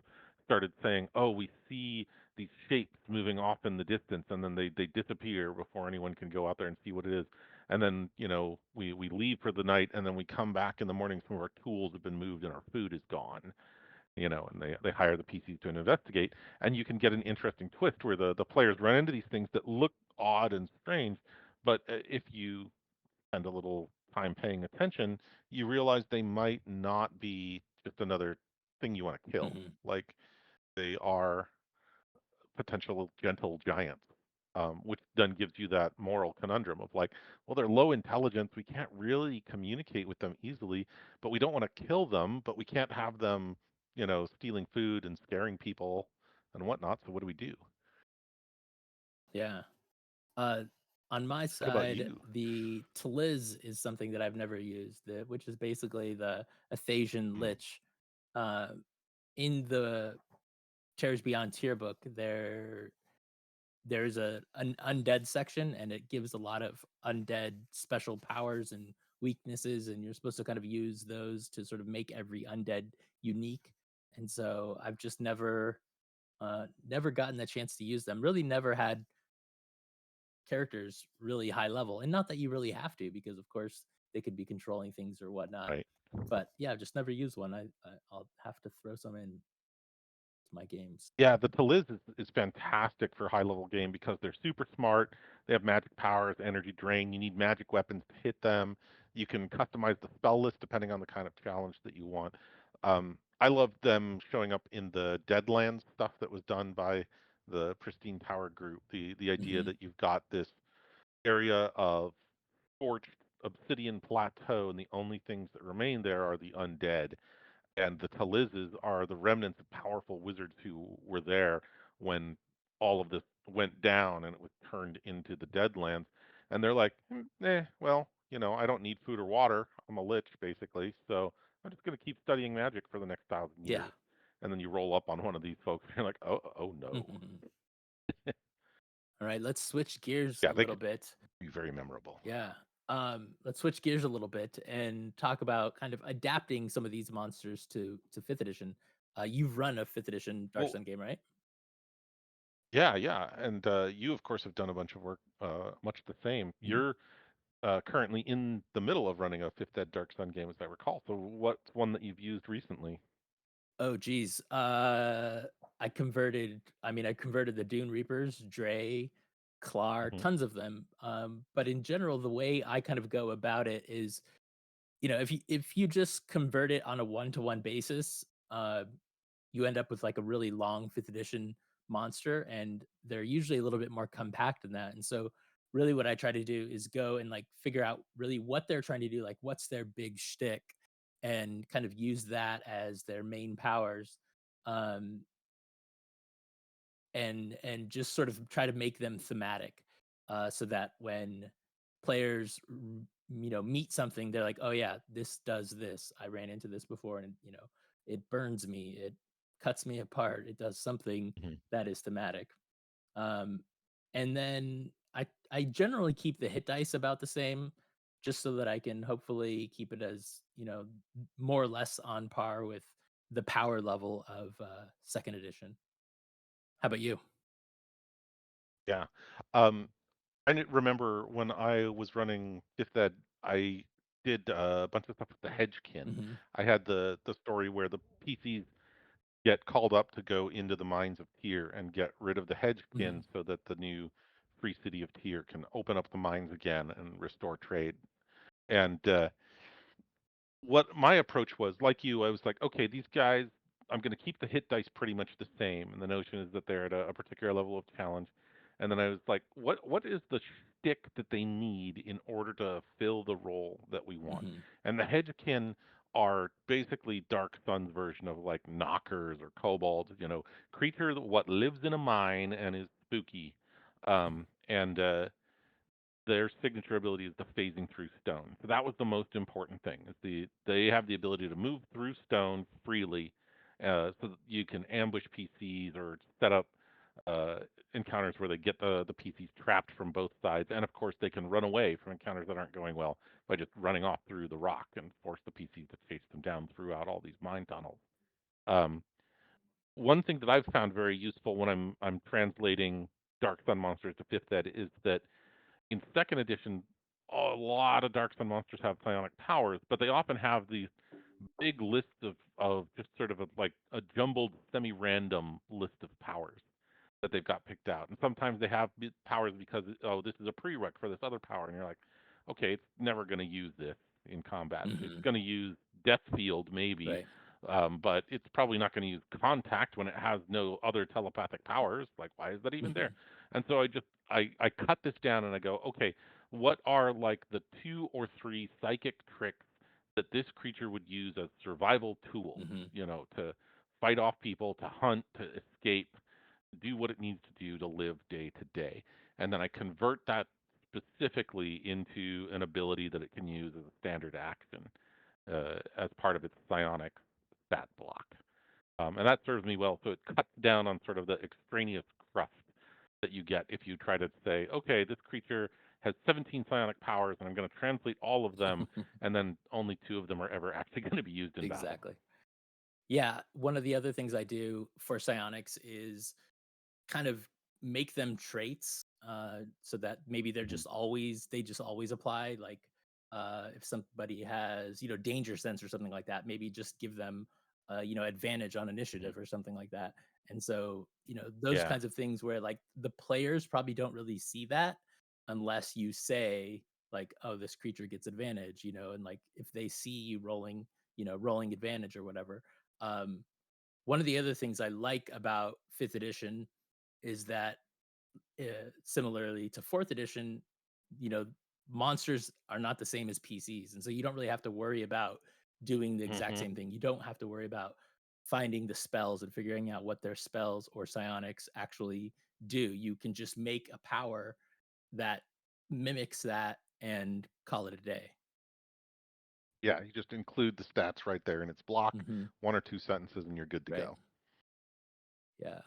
started saying, "Oh, we see these shapes moving off in the distance," and then they disappear before anyone can go out there and see what it is. And then we leave for the night, and then we come back in the morning. Some of our tools have been moved, and our food is gone. And they hire the PCs to investigate, and you can get an interesting twist where the players run into these things that look odd and strange, but if you spend a little time paying attention, you realize they might not be just another thing you want to kill. Hmm. Like they are potential gentle giants, which then gives you that moral conundrum of like, well, they're low intelligence. We can't really communicate with them easily, but we don't want to kill them, but we can't have them, stealing food and scaring people and whatnot. So what do we do? Yeah. Uh, on my What about side, you? the Tliz is something that I've never used, which is basically the Athasian Mm, Lich. Uh, in the Chairs Beyond tier book, there's an undead section, and it gives a lot of undead special powers and weaknesses, and you're supposed to kind of use those to sort of make every undead unique. And so I've just never gotten the chance to use them. Really, never had characters really high level, and not that you really have to, because of course they could be controlling things or whatnot. right. But yeah, I've just never used one. I'll have to throw some in to my games. Yeah, the Taliz is fantastic for high level game because they're super smart. They have magic powers, energy drain. You need magic weapons to hit them. You can customize the spell list depending on the kind of challenge that you want. I love them showing up in the Deadlands stuff that was done by the Pristine Tower group. The idea Hmm. that you've got this area of forged obsidian plateau, and the only things that remain there are the undead, and the Talizes are the remnants of powerful wizards who were there when all of this went down and it was turned into the Deadlands. And they're like, well, I don't need food or water. I'm a lich, basically. So I'm just going to keep studying magic for the next 1,000 years. Yeah. And then you roll up on one of these folks, and you're like, oh no. All right, let's switch gears Yeah, a they little could bit. be very memorable. Yeah. Let's switch gears a little bit and talk about kind of adapting some of these monsters to fifth edition. You've run a fifth edition Dark Well, Sun game, right? yeah, yeah. And you, of course, have done a bunch of work, much the same. Mhm. You're currently in the middle of running a Fifth Ed Dark Sun game, as I recall. So what's one that you've used recently? Oh, geez. I converted the Dune Reapers, Dre, Klar, Hmm. tons of them. But in general, the way I kind of go about it is, if you just convert it on a one-to-one basis, you end up with like a really long fifth edition monster, and they're usually a little bit more compact than that. And so really what I try to do is go and like figure out really what they're trying to do, like what's their big shtick, and kind of use that as their main powers. Um, and just sort of try to make them thematic, so that when players meet something, they're like, oh yeah, this does this. I ran into this before, and it burns me, it cuts me apart, it does something Mhm. that is thematic. um, and then I generally keep the hit dice about the same, just so that I can hopefully keep it as, more or less on par with the power level of second edition. How about you? Yeah. Um, remember when I was running Fifth Ed, I did a bunch of stuff with the Hedgekin. Hmm. I had the story where the PCs get called up to go into the mines of Tyr and get rid of the Hmm. Hedgekin so that the new free city of Tyr can open up the mines again and restore trade. And what my approach was, like you, I was like, okay, these guys, I'm going to keep the hit dice pretty much the same, and the notion is that they're at a particular level of challenge. And then I was like, what is the shtick that they need in order to fill the role that we want? Hmm. And the Hedgekin are basically Dark Sun's version of like knockers or kobolds, creature that what lives in a mine and is spooky. And their signature ability is the phasing through stone. So that was the most important thing. Is they have the ability to move through stone freely, so that you can ambush PCs or set up uh, encounters where they get the PCs trapped from both sides, and of course they can run away from encounters that aren't going well by just running off through the rock and force the PCs to chase them down throughout all these mine tunnels. Um, One thing that I've found very useful when I'm translating Dark Sun monsters to Fifth Ed is that in second edition, a lot of Dark Sun monsters have psionic powers, but they often have these big lists of just sort of like a jumbled, semi-random list of powers that they've got picked out. And sometimes they have powers because, oh, this is a prereq for this other power, and you're like, okay, it's never going to use this in combat. It's Hmm. going to use Death Field maybe, Right. but it's probably not going to use Contact when it has no other telepathic powers. Like, why is that even there? Hmm. And so I cut this down and I go, okay, what are like the 2 or 3 psychic tricks that this creature would use as survival tools, Hmm. to fight off people, to hunt, to escape, do what it needs to do to live day to day. And then I convert that specifically into an ability that it can use as a standard action, as part of its psionic stat block. And that serves me well. So it cuts down on sort of the extraneous crust that you get if you try to say, okay, this creature has 17 psionic powers, and I'm going to translate all of them, and then only 2 of them are ever actually going to be used in battle. Exactly. Yeah, one of the other things I do for psionics is kind of make them traits, so that maybe Mhm. they just always apply. Like, if somebody has, danger sense or something like that, maybe just give them, advantage on Mhm. initiative or something like that. And so, those Yeah. kinds of things where like the players probably don't really see that unless you say like, oh, this creature gets advantage, and like if they see you rolling, rolling advantage or whatever. Um, One of the other things I like about fifth edition is that, similarly to fourth edition, you know, monsters are not the same as PCs, and so you don't really have to worry about doing the exact Mhm. same thing. You don't have to worry about finding the spells and figuring out what their spells or psionics actually do. You can just make a power that mimics that and call it a day. Yeah, you just include the stats right there in its block, Hmm. 1 or 2 sentences, and you're good to Right. go. Yeah.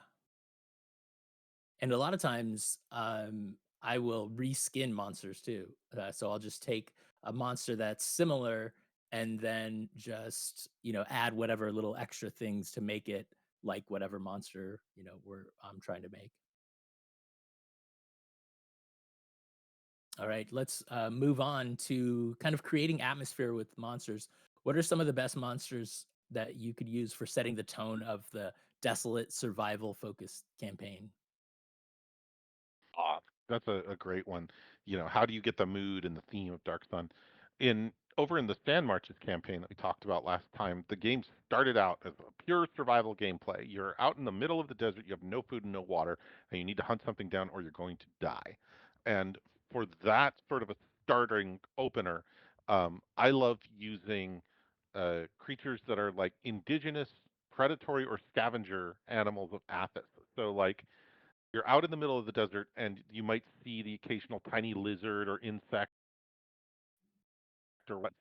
And a lot of times, I will reskin monsters too. So I'll just take a monster that's similar and then just, add whatever little extra things to make it like whatever monster, I'm trying to make. All right, let's move on to kind of creating atmosphere with monsters. What are some of the best monsters that you could use for setting the tone of the desolate survival focused campaign? Ah, that's a great one. How do you get the mood and the theme of Dark Sun? In Over in the Sand Marches campaign that we talked about last time, the game started out as a pure survival gameplay. You're out in the middle of the desert, you have no food and no water, and you need to hunt something down or you're going to die. And for that sort of a starting opener, I love using creatures that are like indigenous predatory or scavenger animals of Athos. So like you're out in the middle of the desert and you might see the occasional tiny lizard or insect or what.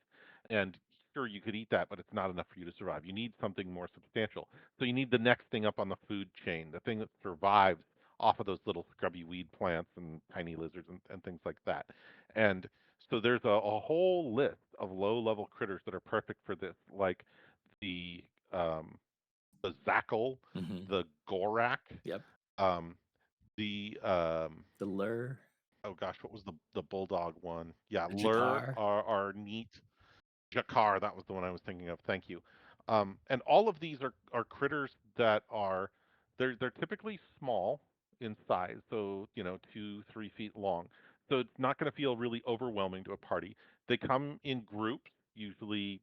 And sure, you could eat that, but it's not enough for you to survive. You need something more substantial. So you need the next thing up on the food chain, the thing that survives off of those little scrubby weed plants and tiny lizards and things like that. And so there's a whole list of low level critters that are perfect for this, like the um, the Zackle, Mhm. the Gorak, Yep. um, the The lure, oh gosh, what was the bulldog one? Yeah, the lure jakar. are neat. Jakar, that was the one I was thinking of. Thank you. And all of these are critters that are they're typically small in size, so 2-3 feet long. So it's not going to feel really overwhelming to a party. They come in groups, usually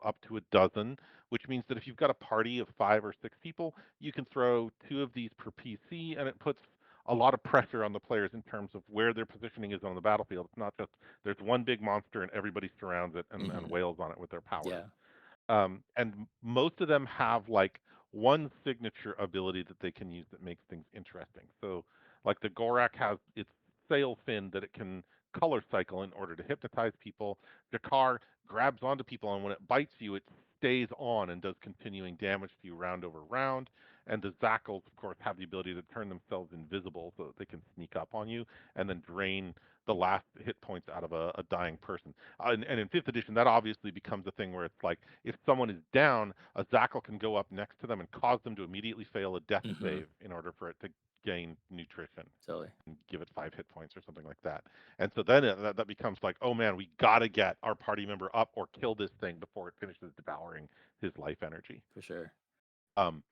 up to a dozen, which means that if you've got a party of 5 or 6 people, you can throw two of these per PC, and it puts a lot of pressure on the players in terms of where their positioning is on the battlefield. It's not just there's one big monster and everybody surrounds it and Mhm. wails on it with their powers. Yeah. And most of them have like one signature ability that they can use that makes things interesting. So, like the Gorak has its sail fin that it can color cycle in order to hypnotize people. Jakar grabs onto people, and when it bites you, it stays on and does continuing damage to you round over round. And the Zackles, of course, have the ability to turn themselves invisible so that they can sneak up on you and then drain the last hit points out of a dying person. And in fifth edition, that obviously becomes a thing where it's like if someone is down, a Zackle can go up next to them and cause them to immediately fail a death Mhm. save in order for it to gain nutrition Totally. and give it 5 hit points or something like that. And so then that becomes like, oh man, we gotta get our party member up or kill this thing before it finishes devouring his life energy. For sure. Um,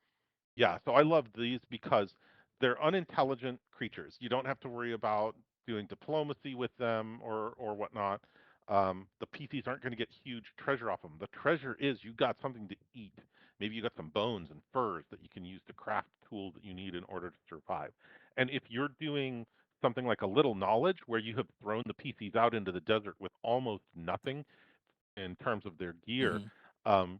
yeah, so I love these because they're unintelligent creatures. You don't have to worry about doing diplomacy with them or whatnot. The PCs aren't going to get huge treasure off them. The treasure is you got something to eat. Maybe you got some bones and furs that you can use to craft tools that you need in order to survive. And if you're doing something like a little knowledge where you have thrown the PCs out into the desert with almost nothing, in terms of their gear, Mhm.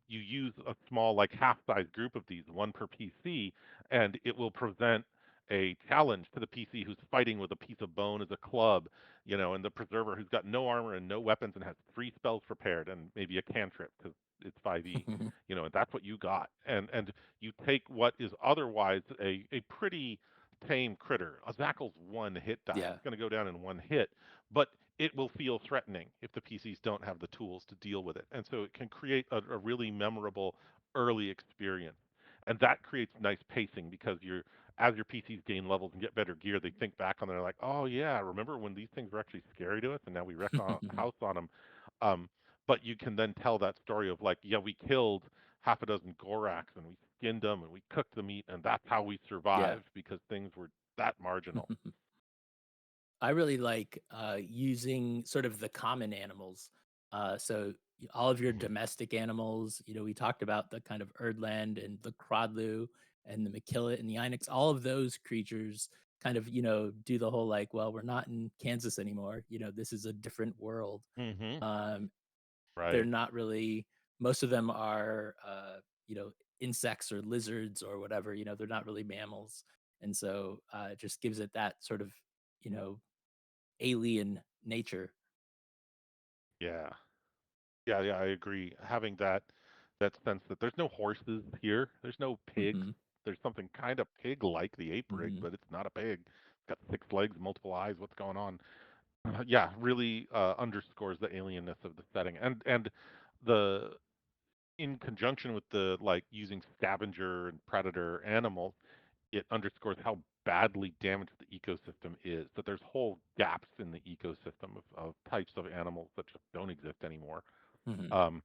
you use a small, like half-size group of these, one per PC, and it will present a challenge to the PC who's fighting with a piece of bone as a club, and the preserver who's got no armor and no weapons and has 3 spells prepared and maybe a cantrip because it's 5e, and that's what you got. And you take what is otherwise a pretty tame critter. A Zackl's one hit die. Yeah. It's going to go down in one hit, but it will feel threatening if the PCs don't have the tools to deal with it. And so it can create a really memorable early experience. And that creates nice pacing because as your PCs gain levels and get better gear, they think back on it and they're like, oh yeah, remember when these things were actually scary to us and now we wreck a house on them. Um, but you can then tell that story of like, yeah, we killed half a dozen Goraks and we skinned them and we cooked the meat and that's how we Yeah. survived because things were that marginal. I really like using sort of the common animals. All of your Mhm. domestic animals, we talked about the kind of Erdland and the Crodlu and the Maquillet and the Inex. All of those creatures kind of, do the whole like, well, we're not in Kansas anymore. This is a different world. Mhm. Um, they're Right. not really. Most of them are, insects or lizards or whatever. They're not really mammals, and so it just gives it that sort of, you know, alien nature. Yeah. Yeah, yeah, I agree. Having that sense that there's no horses here, there's no pigs. Mhm, There's something kind of pig-like, the ape rig, mhm, but it's not a pig. It's got 6 legs, multiple eyes. What's going on? Yeah, really underscores the alienness of the setting, and the in conjunction with the like using scavenger and predator animals, it underscores how badly damaged the ecosystem is. That there's whole gaps in the ecosystem of types of animals that just don't exist anymore. mhm, Um,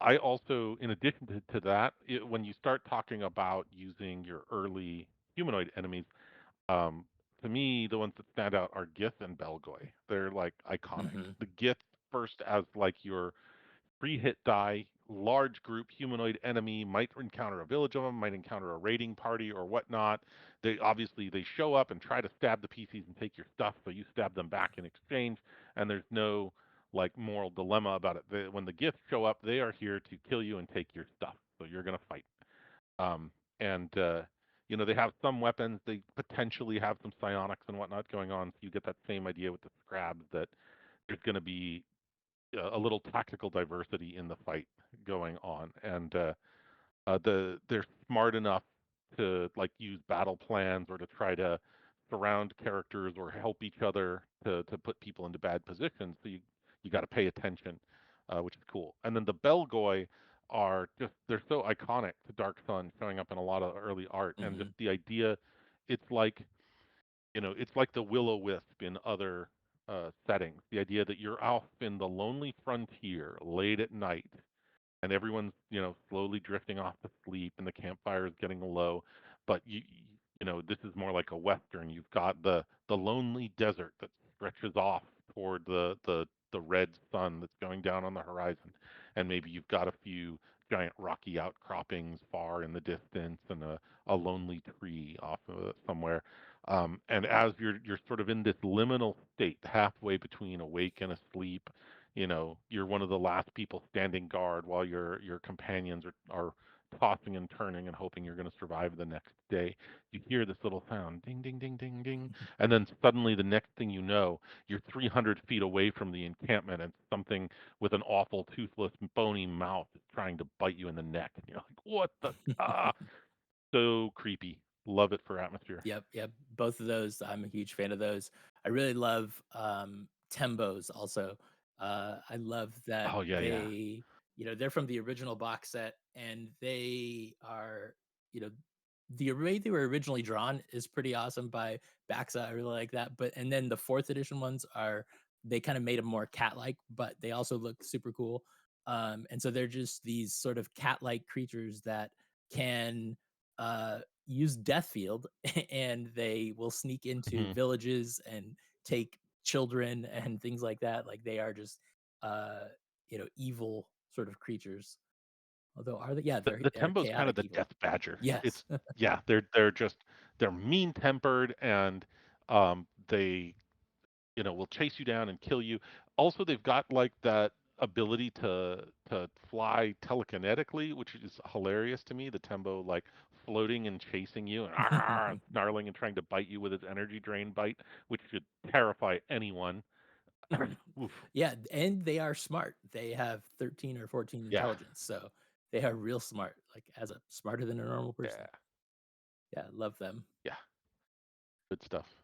I also, in addition to that, when you start talking about using your early humanoid enemies, um, to me, the ones that stand out are Gith and Belgoy. They're like iconic. mhm, The Gith first as like your 3 hit die, large group humanoid enemy, might encounter a village of them, might encounter a raiding party or whatnot. They show up and try to stab the PCs and take your stuff, so you stab them back in exchange, and there's no like moral dilemma about it. When the gifts show up, they are here to kill you and take your stuff, so you're gonna fight. Um, and they have some weapons. They potentially have some psionics and whatnot going on, so you get that same idea with the scrabs that there's going to be a little tactical diversity in the fight going on, and they're smart enough to like use battle plans or to try to surround characters or help each other to put people into bad positions. So you got to pay attention, which is cool. And then the Belgoi are just they're so iconic to Dark Sun, showing up in a lot of early art, and just Mhm. the idea, it's like it's like the will-o-wisp in other settings. The idea that you're off in the lonely frontier late at night and everyone's slowly drifting off to sleep and the campfire is getting low, but this is more like a western. You've got the lonely desert that stretches off toward the red sun that's going down on the horizon, and maybe you've got a few giant rocky outcroppings far in the distance and a lonely tree off somewhere. And as you're sort of in this liminal state halfway between awake and asleep, you're one of the last people standing guard while your companions are tossing and turning and hoping you're going to survive the next day. You hear this little sound, ding, ding, ding, ding, ding, and then suddenly the next thing you know, you're 300 feet away from the encampment, and something with an awful, toothless, bony mouth is trying to bite you in the neck, and you're like, what the so creepy. Love it for atmosphere. Yep, yep. Both of those, I'm a huge fan of those. I really love Tembos also. I love that Oh yeah, yeah. they're from the original box set and they are, you know, the way they were originally drawn is pretty awesome by Baxa. I really like that. But and then the fourth edition ones are they kind of made them more cat-like, but they also look super cool. And so they're just these sort of cat-like creatures that can use death field and they will sneak into Mhm. villages and take children and things like that. Like they are just uh evil sort of creatures. Although are they, yeah, The they're Tembo's kind of chaotic the evil. death badger. Yes. It's Yeah, they're just they're mean tempered, and they will chase you down and kill you. Also, they've got like that ability to fly telekinetically, which is hilarious to me. The Tembo like floating and chasing you and snarling and trying to bite you with its energy drain bite, which should terrify anyone. Oof. Yeah, and they are smart. They have 13 or 14 Yeah, intelligence, so they are real smart, like as a smarter than a normal yeah, person. Yeah, love them. yeah. Good stuff.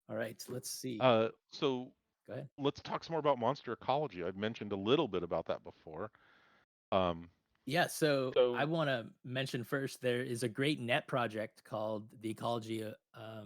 All right, let's see. So Go ahead. let's talk some more about monster ecology. I've mentioned a little bit about that before. Um, Yeah, so I so want to mention first there is a great net project called the Ecology. I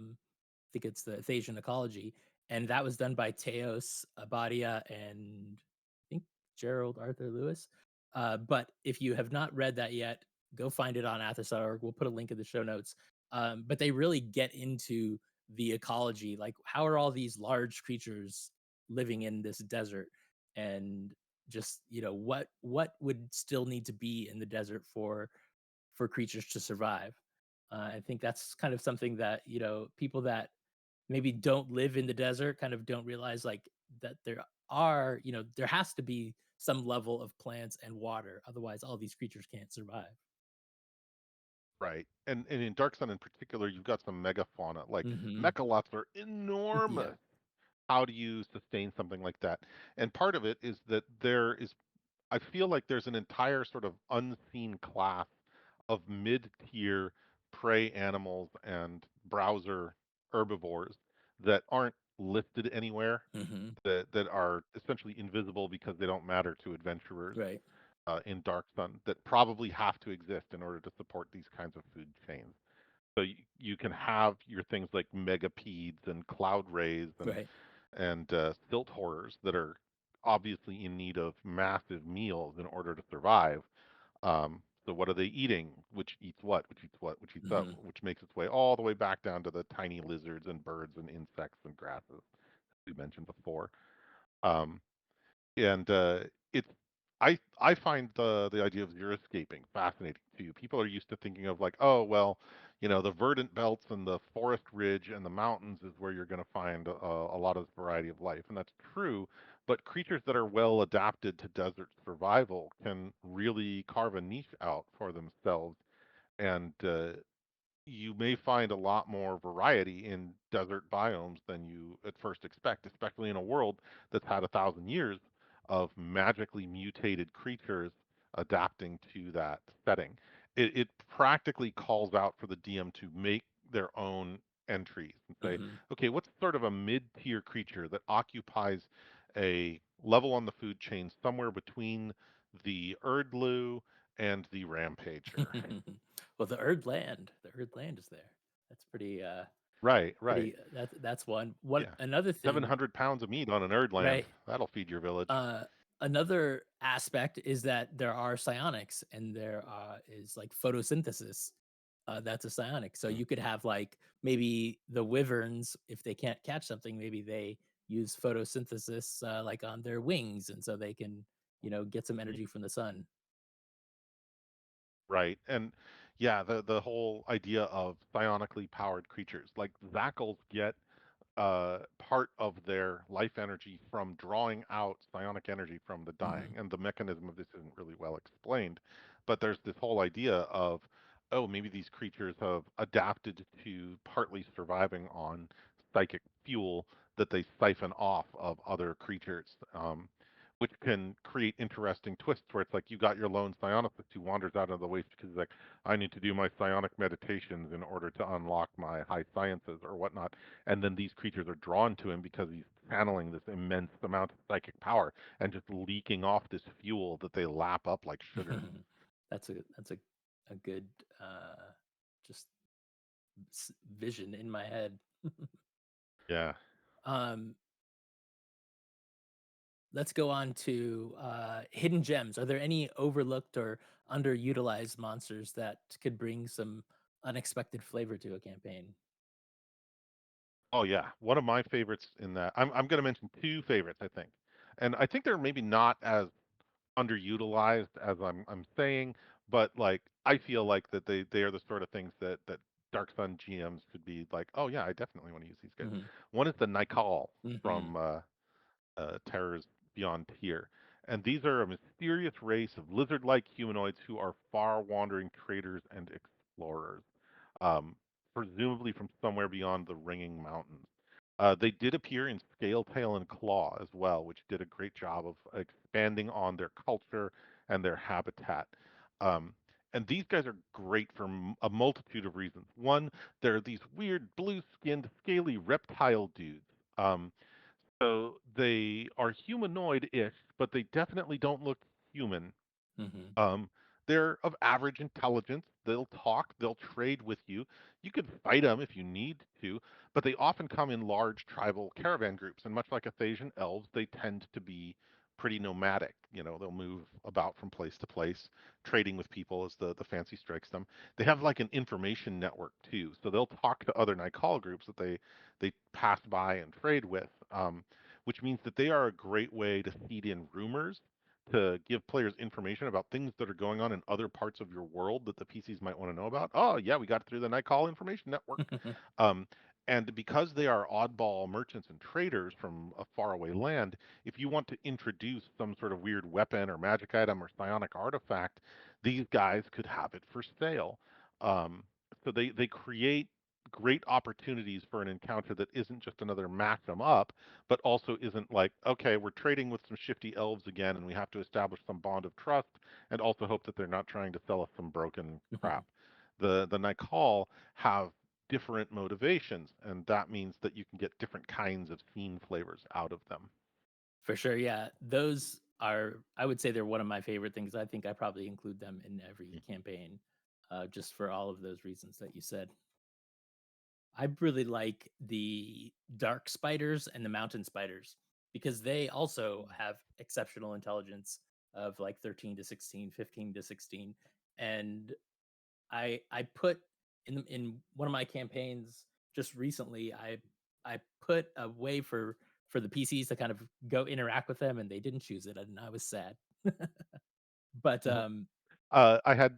think it's the Thasian Ecology, and that was done by Teos Abadia and I think Gerald Arthur Lewis. But if you have not read that yet, go find it on Athos.org. We'll put a link in the show notes. But they really get into the ecology, like how are all these large creatures living in this desert, and just what would still need to be in the desert for creatures to survive. I think that's kind of something that people that maybe don't live in the desert kind of don't realize, like that there are there has to be some level of plants and water, otherwise all these creatures can't survive. right, and in Dark Sun in particular, you've got some megafauna. Like Hmm. mechalots are Yeah. enormous. How do you sustain something like that? And part of it is that I feel like there's an entire sort of unseen class of mid-tier prey animals and browser herbivores that aren't listed anywhere, Hmm. that are essentially invisible because they don't matter to adventurers Right. in Dark Sun, that probably have to exist in order to support these kinds of food chains. So you can have your things like megapedes and cloud rays Right. and silt horrors that are obviously in need of massive meals in order to survive. So what are they eating? Which eats what? Which eats what? Which eats Hmm. up? Which makes its way all the way back down to the tiny lizards and birds and insects and grasses we mentioned before. Um, and it's I find the idea of xeriscaping fascinating too. People are used to thinking of like, oh well, the verdant belts and the forest ridge and the mountains is where you're going to find a lot of variety of life, and that's true. But creatures that are well adapted to desert survival can really carve a niche out for themselves, and you may find a lot more variety in desert biomes than you at first expect, especially in a world that's had 1,000 years of magically mutated creatures adapting to that setting. It practically calls out for the DM to make their own entries and say, Mhm. okay, what's sort of a mid-tier creature that occupies a level on the food chain somewhere between the Erdlu and the Rampager? Well, the Erd land is there. That's pretty, Right, right. that's one. One Yeah. another thing, 700 pounds of meat on an Erdland. right? That'll feed your village. Uh, Another aspect is that there are psionics and there, is, like, photosynthesis, that's a psionic. So Mm. you could have, like, maybe the wyverns, if they can't catch something, maybe they use photosynthesis, like, on their wings, and so they can, get some Yeah. energy from the sun. Right. And yeah, the whole idea of psionically powered creatures, like Zackles get part of their life energy from drawing out psionic energy from the dying. Mhm. And the mechanism of this isn't really well explained. But there's this whole idea of, oh, maybe these creatures have adapted to partly surviving on psychic fuel that they siphon off of other creatures. Which can create interesting twists where it's like you got your lone psionicist who wanders out of the waste because he's like, I need to do my psionic meditations in order to unlock my high sciences or whatnot, and then these creatures are drawn to him because he's channeling this immense amount of psychic power and just leaking off this fuel that they lap up like sugar. That's a good, uh, just vision in my head. Yeah. Um, let's go on to hidden gems. Are there any overlooked or underutilized monsters that could bring some unexpected flavor to a campaign? Oh yeah. One of my favorites in that I'm going to mention two favorites I think, and I think they're maybe not as underutilized as I'm saying, but like I feel like that they are the sort of things that Dark Sun GMs could be like, oh yeah, I definitely want to use these guys. Hmm. One is the Nikal Hmm. from Terrors Beyond Here. And these are a mysterious race of lizard like humanoids who are far wandering traders and explorers, um, presumably from somewhere beyond the Ringing Mountains. They did appear in Scale, Tail, and Claw as well, which did a great job of expanding on their culture and their habitat. Um, and these guys are great for a multitude of reasons. One, they're these weird blue skinned, scaly reptile dudes. So they are humanoid-ish, but they definitely don't look human. Hmm. Um, they're of average intelligence. They'll talk. They'll trade with you. You could fight them if you need to, but they often come in large tribal caravan groups. And much like Athasian elves, they tend to be pretty nomadic. You know, they'll move about from place to place, trading with people as the fancy strikes them. They have like an information network too, so they'll talk to other Nikal groups that they pass by and trade with, which means that they are a great way to feed in rumors to give players information about things that are going on in other parts of your world that the PCs might want to know about. Oh, yeah, we got it through the Nightcall information network. Um, and because they are oddball merchants and traders from a faraway land, if you want to introduce some sort of weird weapon or magic item or psionic artifact, these guys could have it for sale. Um, so they create great opportunities for an encounter that isn't just another match them up, but also isn't like, okay, we're trading with some shifty elves again, and we have to establish some bond of trust, and also hope that they're not trying to sell us some broken crap. The Nikal have different motivations, and that means that you can get different kinds of scene flavors out of them. For sure, yeah. Those are, I would say they're one of my favorite things. I think I probably include them in every campaign, just for all of those reasons that you said. I really like the dark spiders and the mountain spiders because they also have exceptional intelligence of like 13 to 16, 15 to 16. And I put in one of my campaigns just recently, I put a way for the PCs to kind of go interact with them and they didn't choose it and I was sad. But Mhm. I had,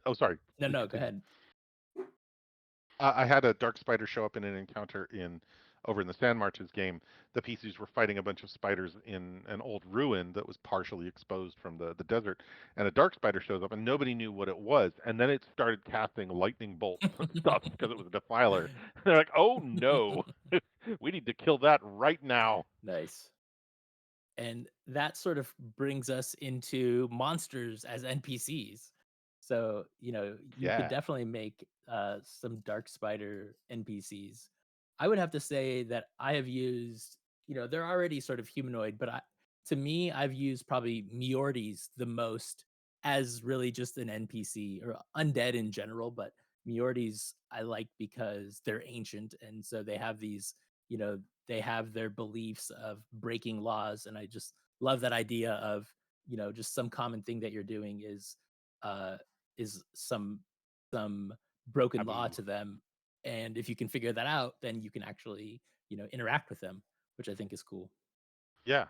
oh, sorry, no, please no, go continue. ahead. I had a dark spider show up in an encounter in over in the Sand Marches game. The PCs were fighting a bunch of spiders in an old ruin that was partially exposed from the desert, and a dark spider shows up, and nobody knew what it was. And then it started casting lightning bolts and stuff because it was a defiler. They're like, "Oh no, we need to kill that right now." Nice. And that sort of brings us into monsters as NPCs. So, you could Yeah. definitely make some Dark Spider NPCs. I would have to say that I have used, they're already sort of humanoid, but to me, I've used probably Miortis the most as really just an NPC or undead in general. But Miortis I like because they're ancient. And so they have these, they have their beliefs of breaking laws, and I just love that idea of, just some common thing that you're doing uh is some broken law Taboo. to them, and if you can figure that out, then you can actually, interact with them, which I think is cool. Yeah.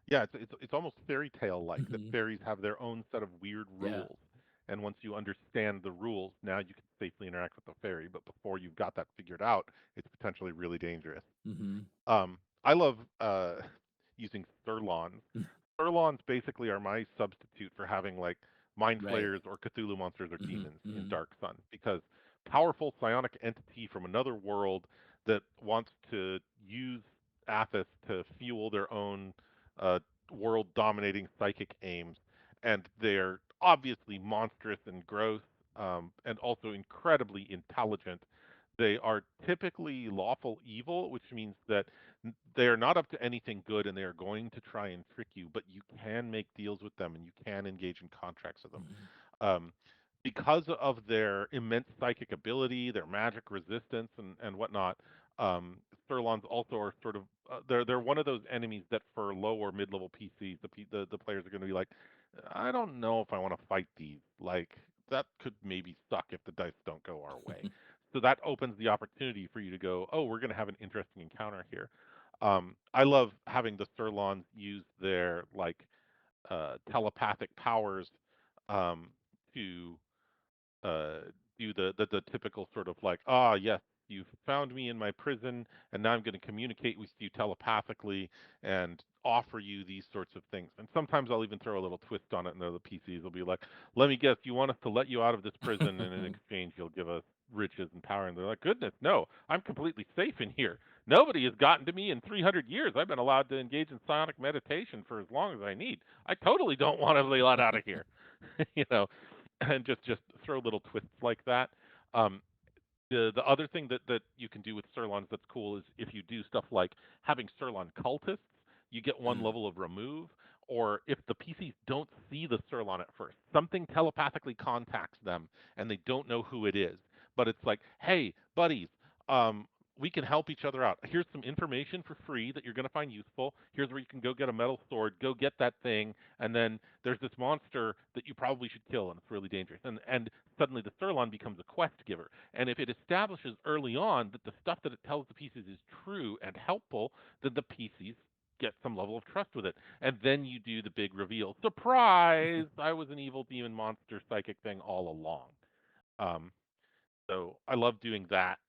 Yeah, it's almost fairy tale like that Mhm. fairies have their own set of weird Yeah. rules. And once you understand the rules, now you can safely interact with the fairy, but before you've got that figured out, it's potentially really dangerous. Mhm. I love using Sirlons. Furlons basically are my substitute for having like mind Right. flayers or Cthulhu monsters or Mhm. demons in Mhm. Dark Sun because powerful psionic entity from another world that wants to use Athos to fuel their own uh, world dominating psychic aims. And they're obviously monstrous and gross, and also incredibly intelligent. They are typically lawful evil, which means that they are not up to anything good and they are going to try and trick you, but you can make deals with them and you can engage in contracts with them. Mhm. Um, because of their immense psychic ability, their magic resistance, and whatnot, Sirlons also are sort of they're one of those enemies that for low or mid level PCs, the players are going to be like, I don't know if I want to fight these. Like that could maybe suck if the dice don't go our way. So that opens the opportunity for you to go, oh, we're going to have an interesting encounter here. I love having the Sirlons use their like telepathic powers um, to uh, do the typical sort of like, ah, yes, you've found me in my prison, and now I'm going to communicate with you telepathically and offer you these sorts of things. And sometimes I'll even throw a little twist on it, and the PCs will be like, let me guess, you want us to let you out of this prison, and in exchange, you'll give us riches and power. And they're like, goodness, no, I'm completely safe in here. Nobody has gotten to me in 300 years. I've been allowed to engage in psionic meditation for as long as I need. I totally don't want to be let out of here. you know, and just throw little twists like that. Um, the other thing that you can do with Sirlons that's cool is if you do stuff like having Sirlon cultists, you get one Mm. level of remove. Or if the PCs don't see the Sirlon at first, something telepathically contacts them and they don't know who it is. But it's like, hey, buddies, um, we can help each other out. Here's some information for free that you're going to find useful. Here's where you can go get a metal sword, go get that thing, and then there's this monster that you probably should kill, and it's really dangerous. And suddenly the Sirlon becomes a quest giver. And if it establishes early on that the stuff that it tells the PCs is true and helpful, then the PCs get some level of trust with it. And then you do the big reveal. Surprise! I was an evil demon monster psychic thing all along. Um, so I love doing that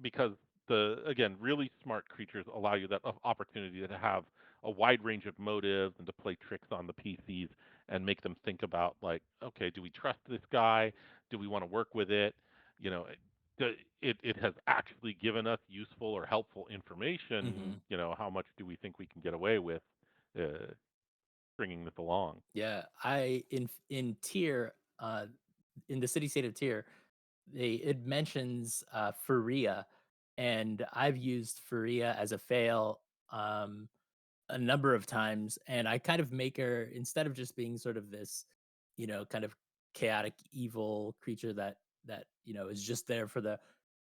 because the again really smart creatures allow you that opportunity to have a wide range of motives and to play tricks on the PCs and make them think about like, okay, do we trust this guy? Do we want to work with it? You know, it has actually given us useful or helpful information. Mhm. You know, how much do we think we can get away with bringing this along? Yeah, in Tyr, in the city state of Tyr, it mentions, Faria, and I've used Faria as a fail, a number of times, and I kind of make her, instead of just being sort of this, kind of chaotic evil creature that, is just there for the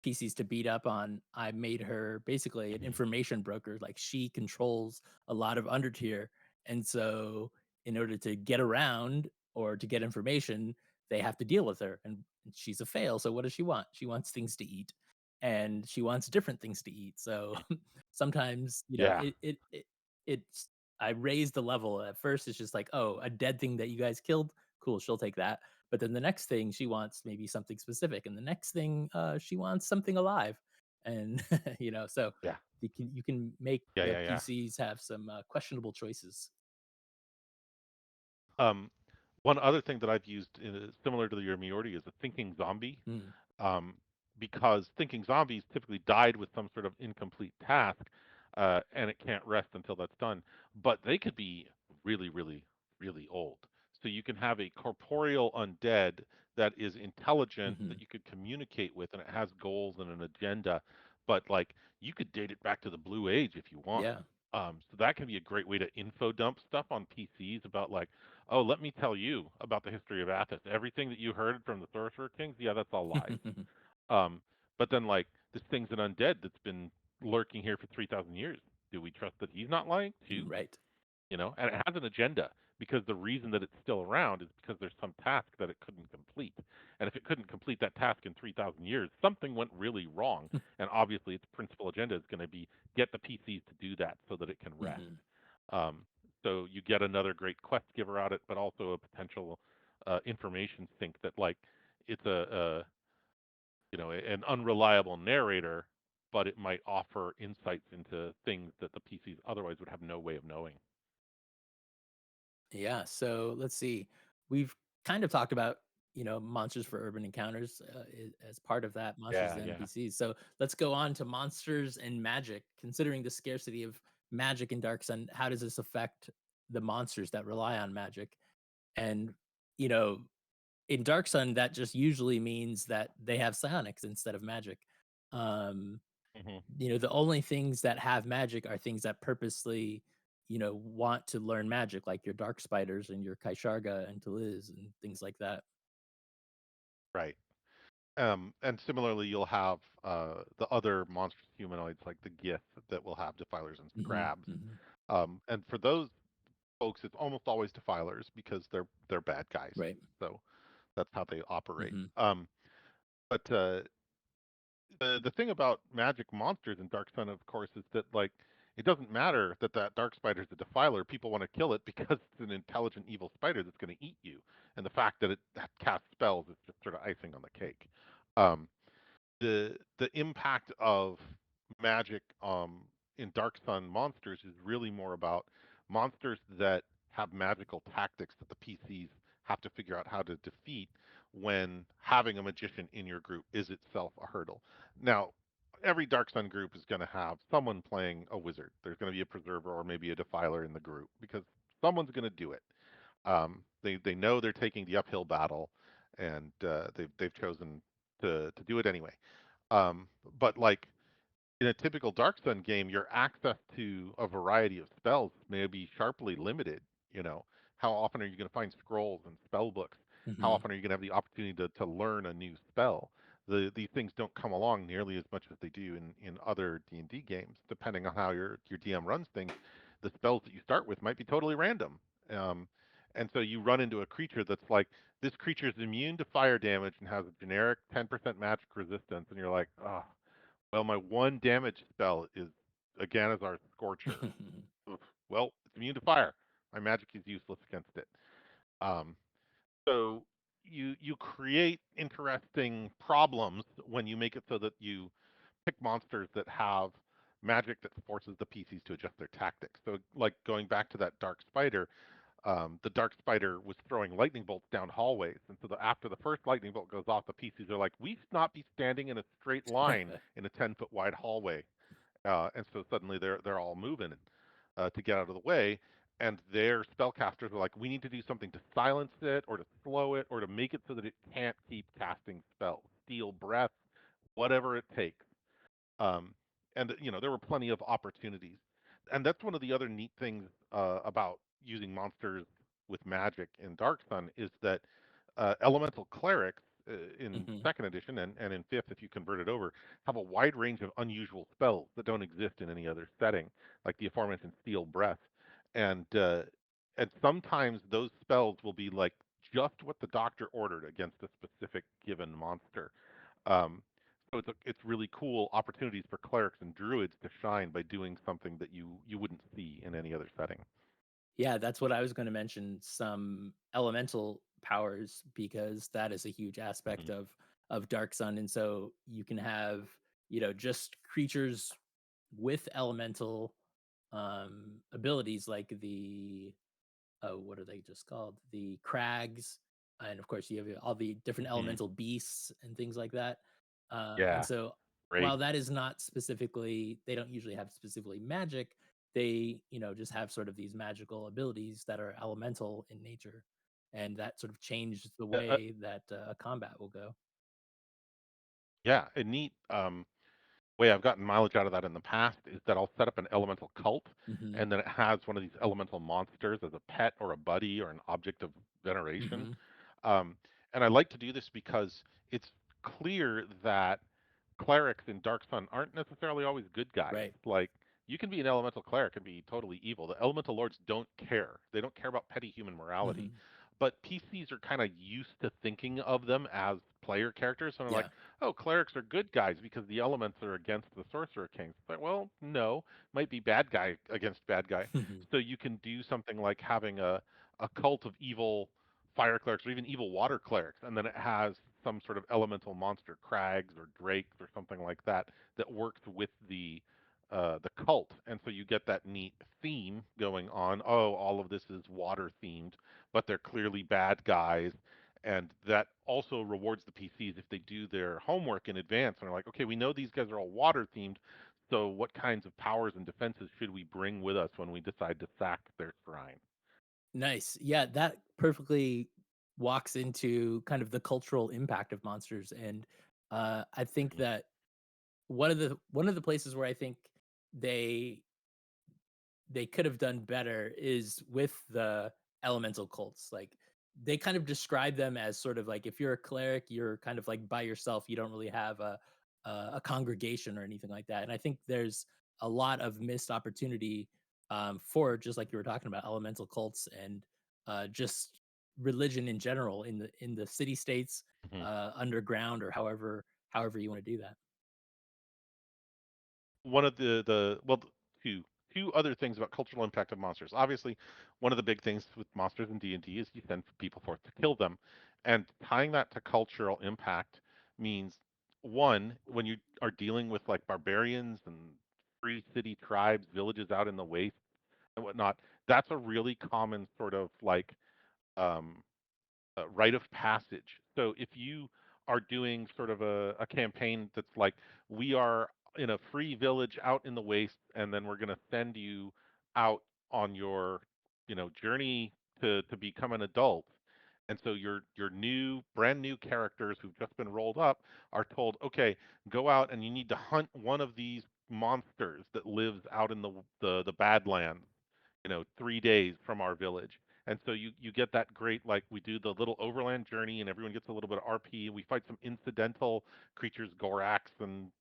PCs to beat up on. I made her basically an information broker. Like, she controls a lot of Undertier, and so in order to get around or to get information, they have to deal with her, and she's a fail. So what does she want? She wants things to eat, and she wants different things to eat. So sometimes, Yeah, it's I raised the level. At first, it's just like, "Oh, a dead thing that you guys killed? Cool, she'll take that." But then the next thing, she wants maybe something specific, and the next thing, she wants something alive. And, so yeah, you can make yeah, the yeah, yeah. PCs have some, questionable choices. Um, One other thing that I've used similar to your Miordi is a thinking zombie, Mm, um, because thinking zombies typically died with some sort of incomplete task. and it can't rest until that's done. But they could be really, really, really old. So you can have a corporeal undead that is intelligent Mhm. that you could communicate with, and it has goals and an agenda. But like you could date it back to the Blue Age if you want. Yeah. So that can be a great way to info dump stuff on PCs about like, oh, let me tell you about the history of Athens. Everything that you heard from the Sorcerer Kings, yeah, that's all lies. Um, but then like this thing's an undead that's been lurking here for 3,000 years. Do we trust that he's not lying too? Right. You know, and it has an agenda because the reason that it's still around is because there's some task that it couldn't complete. And if it couldn't complete that task in 3,000 years, something went really wrong. And obviously, its principal agenda is going to be get the PCs to do that so that it can rest. Mhm. Um, so you get another great quest giver out it, but also a potential information sink that like it's a an unreliable narrator, but it might offer insights into things that the PCs otherwise would have no way of knowing. Yeah, so let's see. We've kind of talked about, monsters for urban encounters as part of that, monsters Yeah, and yeah. NPCs. So let's go on to monsters and magic. Considering the scarcity of magic in Dark Sun, how does this affect the monsters that rely on magic? And, you know, in Dark Sun, that just usually means that they have psionics instead of magic. Um, Hmm. the only things that have magic are things that purposely, want to learn magic, like your dark spiders and your Kaisharga and Taliz and things like that. Right. And similarly, you'll have the other monstrous humanoids like the Gith that will have defilers and Mhm, crabs. mhm. And for those folks, it's almost always defilers because they're bad guys. Right. So that's how they operate. Mhm, But the thing about magic monsters in Dark Sun, of course, is that like it doesn't matter that that dark spider is a defiler. People want to kill it because it's an intelligent evil spider that's going to eat you, and the fact that it that casts spells is just sort of icing on the cake. Um, the impact of magic in Dark Sun monsters is really more about monsters that have magical tactics that the PCs have to figure out how to defeat when having a magician in your group is itself a hurdle. Now, every Dark Sun group is going to have someone playing a wizard. There's going to be a preserver or maybe a defiler in the group because someone's going to do it. They know they're taking the uphill battle, and they've chosen to do it anyway. Um, but like in a typical Dark Sun game, your access to a variety of spells may be sharply limited. You know, how often are you going to find scrolls and spell books? How mhm. often are you going to have the opportunity to learn a new spell? These things don't come along nearly as much as they do in other D&D games. Depending on how your DM runs things, the spells that you start with might be totally random. Um, and so you run into a creature that's like, this creature is immune to fire damage and has a generic 10% magic resistance, and you're like, oh, well, my one damage spell is Aganazar's Scorcher. Oof. Well, it's immune to fire. My magic is useless against it. Um, so you create interesting problems when you make it so that you pick monsters that have magic that forces the PCs to adjust their tactics. So, like going back to that dark spider, the dark spider was throwing lightning bolts down hallways, and so after the first lightning bolt goes off, the PCs are like, "We should not be standing in a straight line in a 10-foot wide hallway," and so suddenly they're all moving to get out of the way, and their spellcasters are like, "We need to do something to silence it, or to slow it, or to make it so that it can't keep casting spells, steal breath, whatever it takes." Um, and there were plenty of opportunities, and that's one of the other neat things about using monsters with magic in Dark Sun is that elemental clerics in Mhm. second edition and in fifth, if you convert it over, have a wide range of unusual spells that don't exist in any other setting, like the aforementioned Steel Breath, and uh, and sometimes those spells will be like just what the doctor ordered against a specific given monster. Um, so it's really cool opportunities for clerics and druids to shine by doing something that you wouldn't see in any other setting. Yeah, that's what I was gonna mention, some elemental powers, because that is a huge aspect Hmm. of Dark Sun, and so you can have, just creatures with elemental, abilities like the what are they just called? The crags, and of course, you have all the different Hmm. elemental beasts and things like that, and Yeah. so Great. while that is not specifically they don't usually have specifically magic, they, just have sort of these magical abilities that are elemental in nature, and that sort of changes the Uh, uh, way that, a combat will go. yeah, a neat way I've gotten mileage out of that in the past is that I'll set up an elemental cult, Mhm, and then it has one of these elemental monsters as a pet or a buddy or an object of veneration. mhm, Um, and I like to do this because it's clear that clerics in Dark Sun aren't necessarily always good guys. right. Like, you can be an elemental cleric and be totally evil. The elemental lords don't care. They don't care about petty human morality. Mhm, But PCs are kind of used to thinking of them as player characters, and they're like, yeah. "Oh, clerics are good guys because the elements are against the sorcerer kings." But well, no, might be bad guy against bad guy. So you can do something like having a cult of evil fire clerics or even evil water clerics, and then it has some sort of elemental monster, crags or drakes or something like that, that works with the cult, and so you get that neat theme going on. Oh, all of this is water themed, but they're clearly bad guys, and that also rewards the PCs if they do their homework in advance and are like, okay, we know these guys are all water themed, so what kinds of powers and defenses should we bring with us when we decide to sack their shrine? Nice. Yeah, that perfectly walks into kind of the cultural impact of monsters, and, I think Mhm. that one of the places where I think they they could have done better is with the elemental cults. Like, they kind of describe them as sort of like if you're a cleric, you're kind of like by yourself. You don't really have a congregation or anything like that. And I think there's a lot of missed opportunity, for just like you were talking about elemental cults and, just religion in general in the city states, Mhm. underground, or however you want to do that. One of the well, two other things about cultural impact of monsters. Obviously, one of the big things with monsters in D&D is you send people forth to kill them, and tying that to cultural impact means, one, when you are dealing with like barbarians and free city tribes, villages out in the waste and whatnot, that's a really common sort of like um, rite of passage. So if you are doing sort of a campaign that's like, we are in a free village out in the waste, and then we're going to send you out on your, journey to become an adult. And so your new, brand new characters who've just been rolled up are told, okay, go out and you need to hunt one of these monsters that lives out in the Badlands, 3 days from our village. And so you get that great, like, we do the little overland journey and everyone gets a little bit of RP. We fight some incidental creatures, Gorax and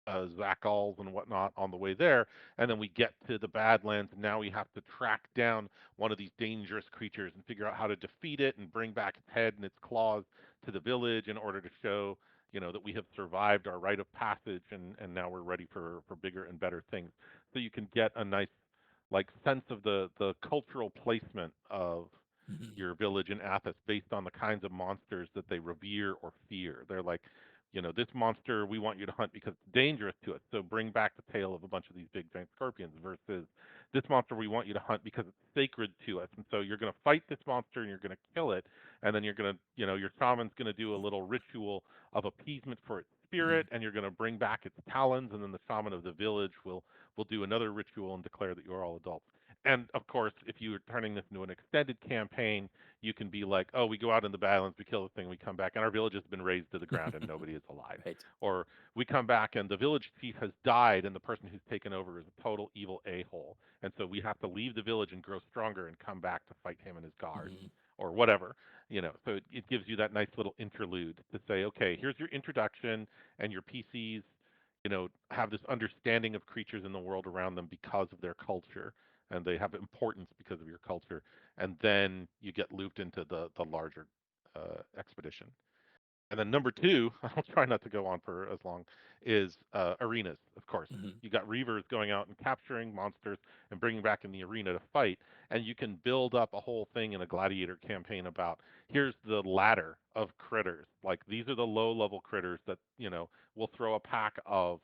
Zakals and whatnot on the way there, and then we get to the Badlands, and now we have to track down one of these dangerous creatures and figure out how to defeat it and bring back its head and its claws to the village in order to show, that we have survived our rite of passage, and now we're ready for bigger and better things. So you can get a nice like sense of the cultural placement of Mhm. your village in Athos based on the kinds of monsters that they revere or fear. They're like, this monster we want you to hunt because it's dangerous to us. So bring back the tail of a bunch of these big giant scorpions versus this monster we want you to hunt because it's sacred to us. And so you're going to fight this monster and you're going to kill it. And then you're going to, your shaman's going to do a little ritual of appeasement for its Mhm. spirit, and you're going to bring back its talons. And then the shaman of the village will do another ritual and declare that you're all adults. And of course, if you're turning this into an extended campaign, you can be like, oh, we go out in the Badlands, we kill the thing, we come back, and our village has been razed to the ground and nobody is alive. Right. Or we come back and the village chief has died and the person who's taken over is a total evil a-hole. And so we have to leave the village and grow stronger and come back to fight him and his guards Mhm. or whatever. So it gives you that nice little interlude to say, okay, here's your introduction, and your PCs, have this understanding of creatures in the world around them because of their culture, and they have importance because of your culture, and then you get looped into the larger expedition. And then number two, I'll try not to go on for as long, is arenas, of course. Mhm. You got reavers going out and capturing monsters and bringing back in the arena to fight, and you can build up a whole thing in a gladiator campaign about, here's the ladder of critters. Like, these are the low-level critters that, will throw a pack of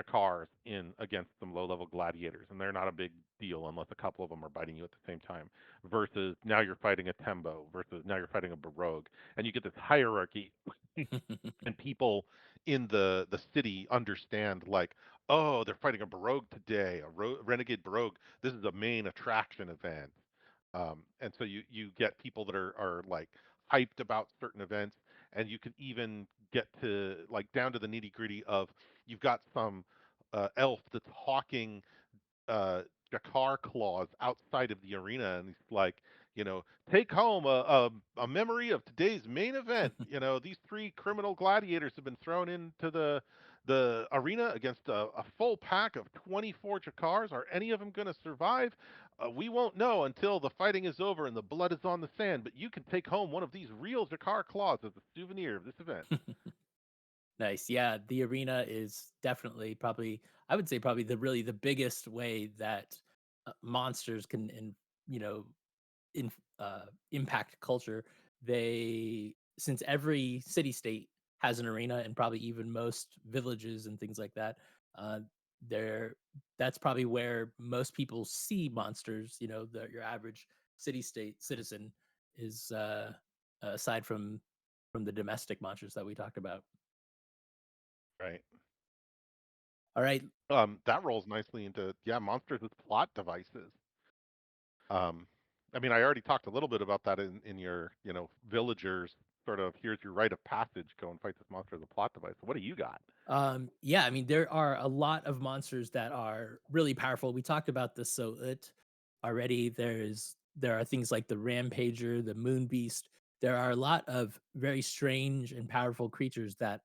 cars in against some low-level gladiators, and they're not a big deal unless a couple of them are biting you at the same time. Versus now you're fighting a tembo, versus now you're fighting a barogue, and you get this hierarchy and people in the city understand like, oh, they're fighting a barogue today, renegade barogue. This is a main attraction event. And so you get people that are like hyped about certain events, and you can even get to like down to the nitty gritty of you've got some elf that's hawking uh, Jakar clause outside of the arena, and he's like, take home a memory of today's main event. These three criminal gladiators have been thrown into the arena against a full pack of 24 Jakars. Are any of them going to survive? We won't know until the fighting is over and the blood is on the sand. But you can take home one of these real Jakar claws as a souvenir of this event. Nice. Yeah, the arena is definitely probably I would say probably the biggest way that monsters can you know impact culture. They since every city state has an arena and probably even most villages and things like that, uh, there that's probably where most people see monsters. Your average city state citizen is aside from the domestic monsters that we talked about. Right. All right. That rolls nicely into, yeah, monsters as plot devices. Um, I mean, I already talked a little bit about that in your, villagers sort of here's your rite of passage, go and fight this monster as a plot device. What do you got? Yeah, I mean, there are a lot of monsters that are really powerful. We talked about the Soot already. There are things like the Rampager, the Moon Beast. There are a lot of very strange and powerful creatures that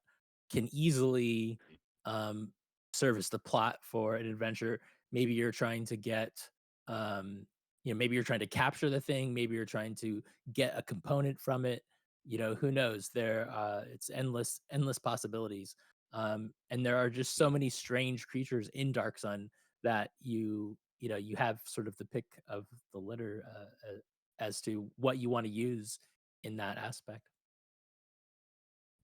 can easily um, service the plot for an adventure. Maybe you're trying to get, maybe you're trying to capture the thing. Maybe you're trying to get a component from it. Who knows? It's endless possibilities. And there are just so many strange creatures in Dark Sun that you have sort of the pick of the litter as to what you want to use in that aspect.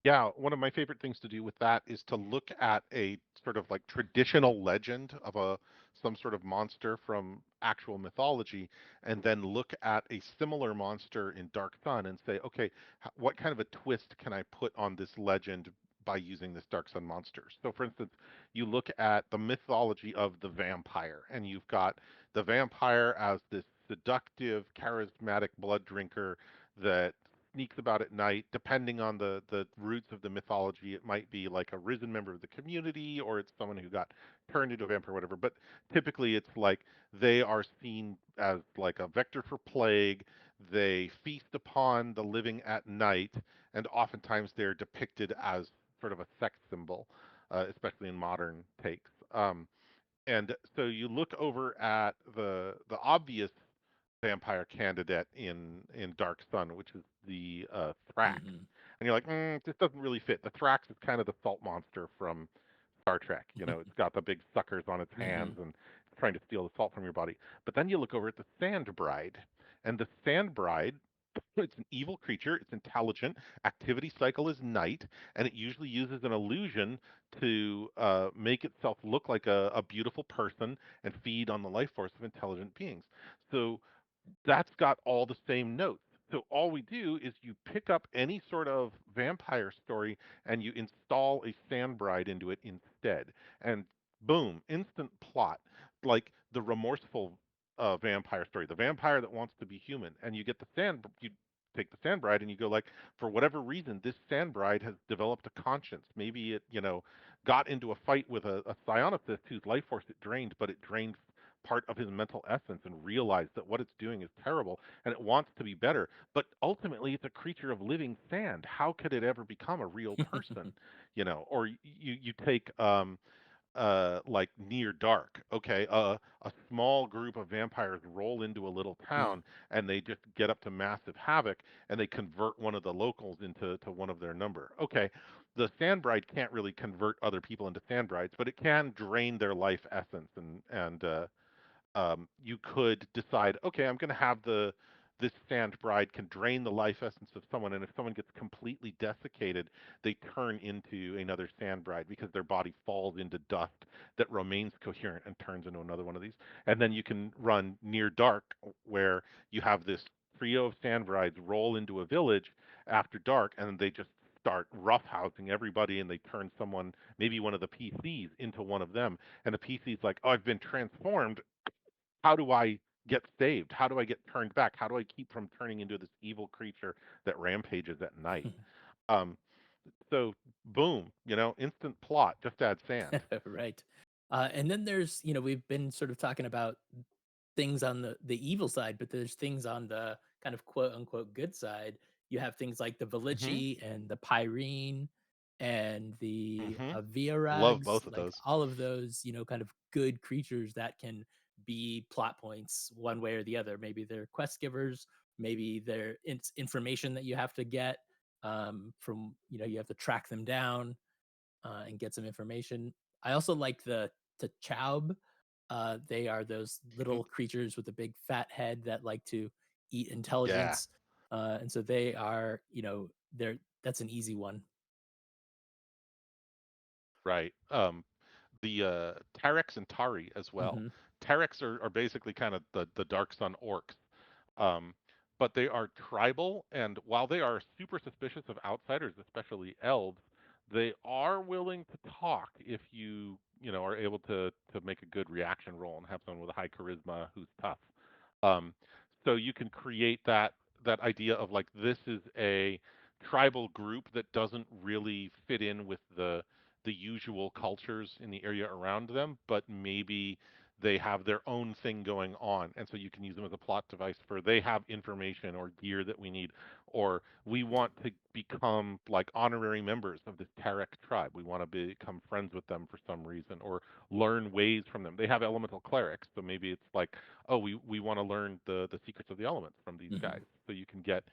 Yeah, one of my favorite things to do with that is to look at a sort of like traditional legend of a some sort of monster from actual mythology, and then look at a similar monster in Dark Sun and say, okay, what kind of a twist can I put on this legend by using this Dark Sun monster? So, for instance, you look at the mythology of the vampire, and you've got the vampire as this seductive, charismatic blood drinker that sneaks about at night. Depending on the roots of the mythology, it might be like a risen member of the community, or it's someone who got turned into a vampire or whatever. But typically it's like they are seen as like a vector for plague. They feast upon the living at night, and oftentimes they're depicted as sort of a sex symbol, especially in modern takes. And so you look over at the obvious vampire candidate in Dark Sun, which is the Thrax, Mhm. and you're like, this doesn't really fit. The Thrax is kind of the salt monster from Star Trek. It's got the big suckers on its hands Mhm. and it's trying to steal the salt from your body. But then you look over at the Sand Bride, and the Sand Bride, it's an evil creature. It's intelligent. Activity cycle is night, and it usually uses an illusion to make itself look like a beautiful person and feed on the life force of intelligent beings. So that's got all the same notes. So all we do is you pick up any sort of vampire story and you install a sand bride into it instead. And boom, instant plot. Like the remorseful vampire story, the vampire that wants to be human. And you take the sand bride and you go like, for whatever reason, this sand bride has developed a conscience. Maybe it, got into a fight with a psionicist whose life force it drained, but it drained part of his mental essence and realize that what it's doing is terrible and it wants to be better. But ultimately, it's a creature of living sand. How could it ever become a real person? Or you take like near dark. Okay, a small group of vampires roll into a little Mm. town and they just get up to massive havoc and they convert one of the locals into one of their number. Okay, the sandbride can't really convert other people into sandbrides, but it can drain their life essence and you could decide, okay, I'm going to have this sand bride can drain the life essence of someone, and if someone gets completely desiccated, they turn into another sand bride because their body falls into dust that remains coherent and turns into another one of these. And then you can run near dark, where you have this trio of sand brides roll into a village after dark, and they just start roughhousing everybody, and they turn someone, maybe one of the PCs, into one of them, and the PC's like, "Oh, I've been transformed. How do I get saved? How do I get turned back? How do I keep from turning into this evil creature that rampages at night?" Um, so boom, instant plot. Just add sand. Right. And then there's, we've been sort of talking about things on the evil side, but there's things on the kind of quote unquote good side. You have things like the Hmm. Velici and the Pyrene and the Hmm. Love Viarags, both of like those. all of those, kind of good creatures that can be plot points one way or the other. Maybe they're quest givers, maybe they're information that you have to get from, you have to track them down and get some information. I also like the Chaub. They are those Mhm. little creatures with a big fat head that like to eat Yeah, intelligence, and so they are, they're that's an easy one. right. The Terex and Tari as well. Mhm. Terex are basically kind of the Dark Sun orcs. Um, but they are tribal, and while they are super suspicious of outsiders, especially elves, they are willing to talk if you are able to make a good reaction roll and have someone with a high charisma who's tough. Um, so you can create that idea of like, this is a tribal group that doesn't really fit in with the usual cultures in the area around them, but maybe they have their own thing going on. And so you can use them as a plot device for, they have information or gear that we need, or we want to become like honorary members of this Tarek tribe. We want to become friends with them for some reason, or learn ways from them. They have elemental clerics, so maybe it's like, oh, we want to learn the secrets of the elements from these guys. Mhm. So you can get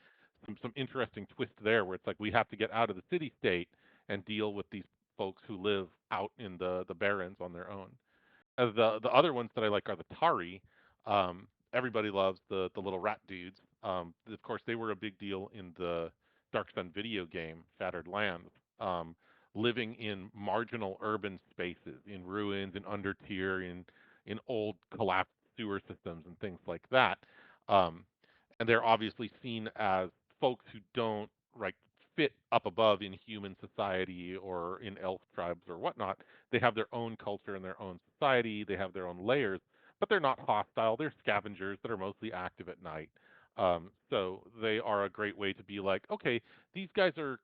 some interesting twist there, where it's like, we have to get out of the city state and deal with these folks who live out in the barrens on their own. The other ones that I like are the Tari. Everybody loves the little rat dudes. Of course, they were a big deal in the Dark Sun video game, Shattered Lands. Living in marginal urban spaces, in ruins, in undertier, in old collapsed sewer systems, and things like that. Um, and they're obviously seen as folks who don't, like, fit up above in human society or in elf tribes or whatnot. They have their own culture and their own society. They have their own layers, but they're not hostile. They're scavengers that are mostly active at night. So they are a great way to be like, okay, these guys are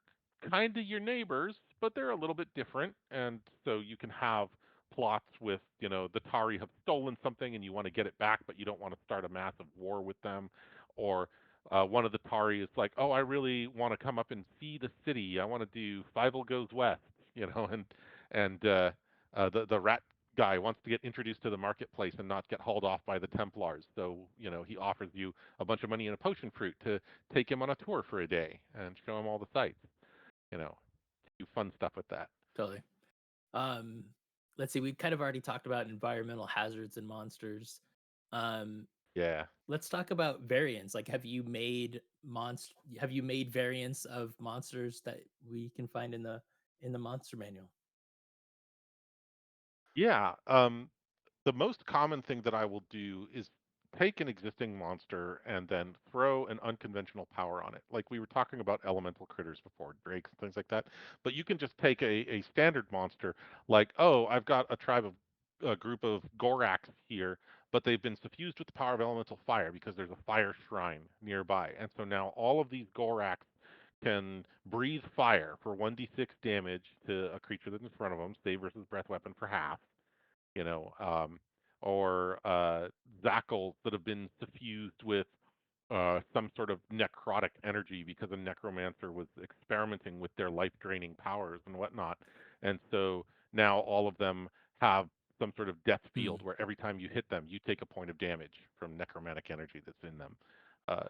kind of your neighbors, but they're a little bit different. And so you can have plots with, the Tari have stolen something and you want to get it back, but you don't want to start a massive war with them. Or one of the Tari is like, oh, I really want to come up and see the city. I want to do Fievel Goes West, and the rat guy wants to get introduced to the marketplace and not get hauled off by the Templars. So, he offers you a bunch of money and a potion fruit to take him on a tour for a day and show him all the sights. You know, do fun stuff with that. Totally. Um, let's see. We've kind of already talked about environmental hazards and monsters. Um, Yeah. let's talk about variants. Like, have you made variants of monsters that we can find in the monster manual? Yeah. The most common thing that I will do is take an existing monster and then throw an unconventional power on it. Like we were talking about elemental critters before, drakes and things like that. But you can just take a standard monster, like, oh, I've got a group of Goraks here, but they've been suffused with the power of elemental fire because there's a fire shrine nearby. And so now all of these Goraks can breathe fire for 1d6 damage to a creature that's in front of them, save versus breath weapon for half, you know, um, or Zackles that have been suffused with some sort of necrotic energy because a necromancer was experimenting with their life draining powers and whatnot. And so now all of them have some sort of death Hmm. field where every time you hit them, you take a point of damage from necromantic energy that's in them. Uh,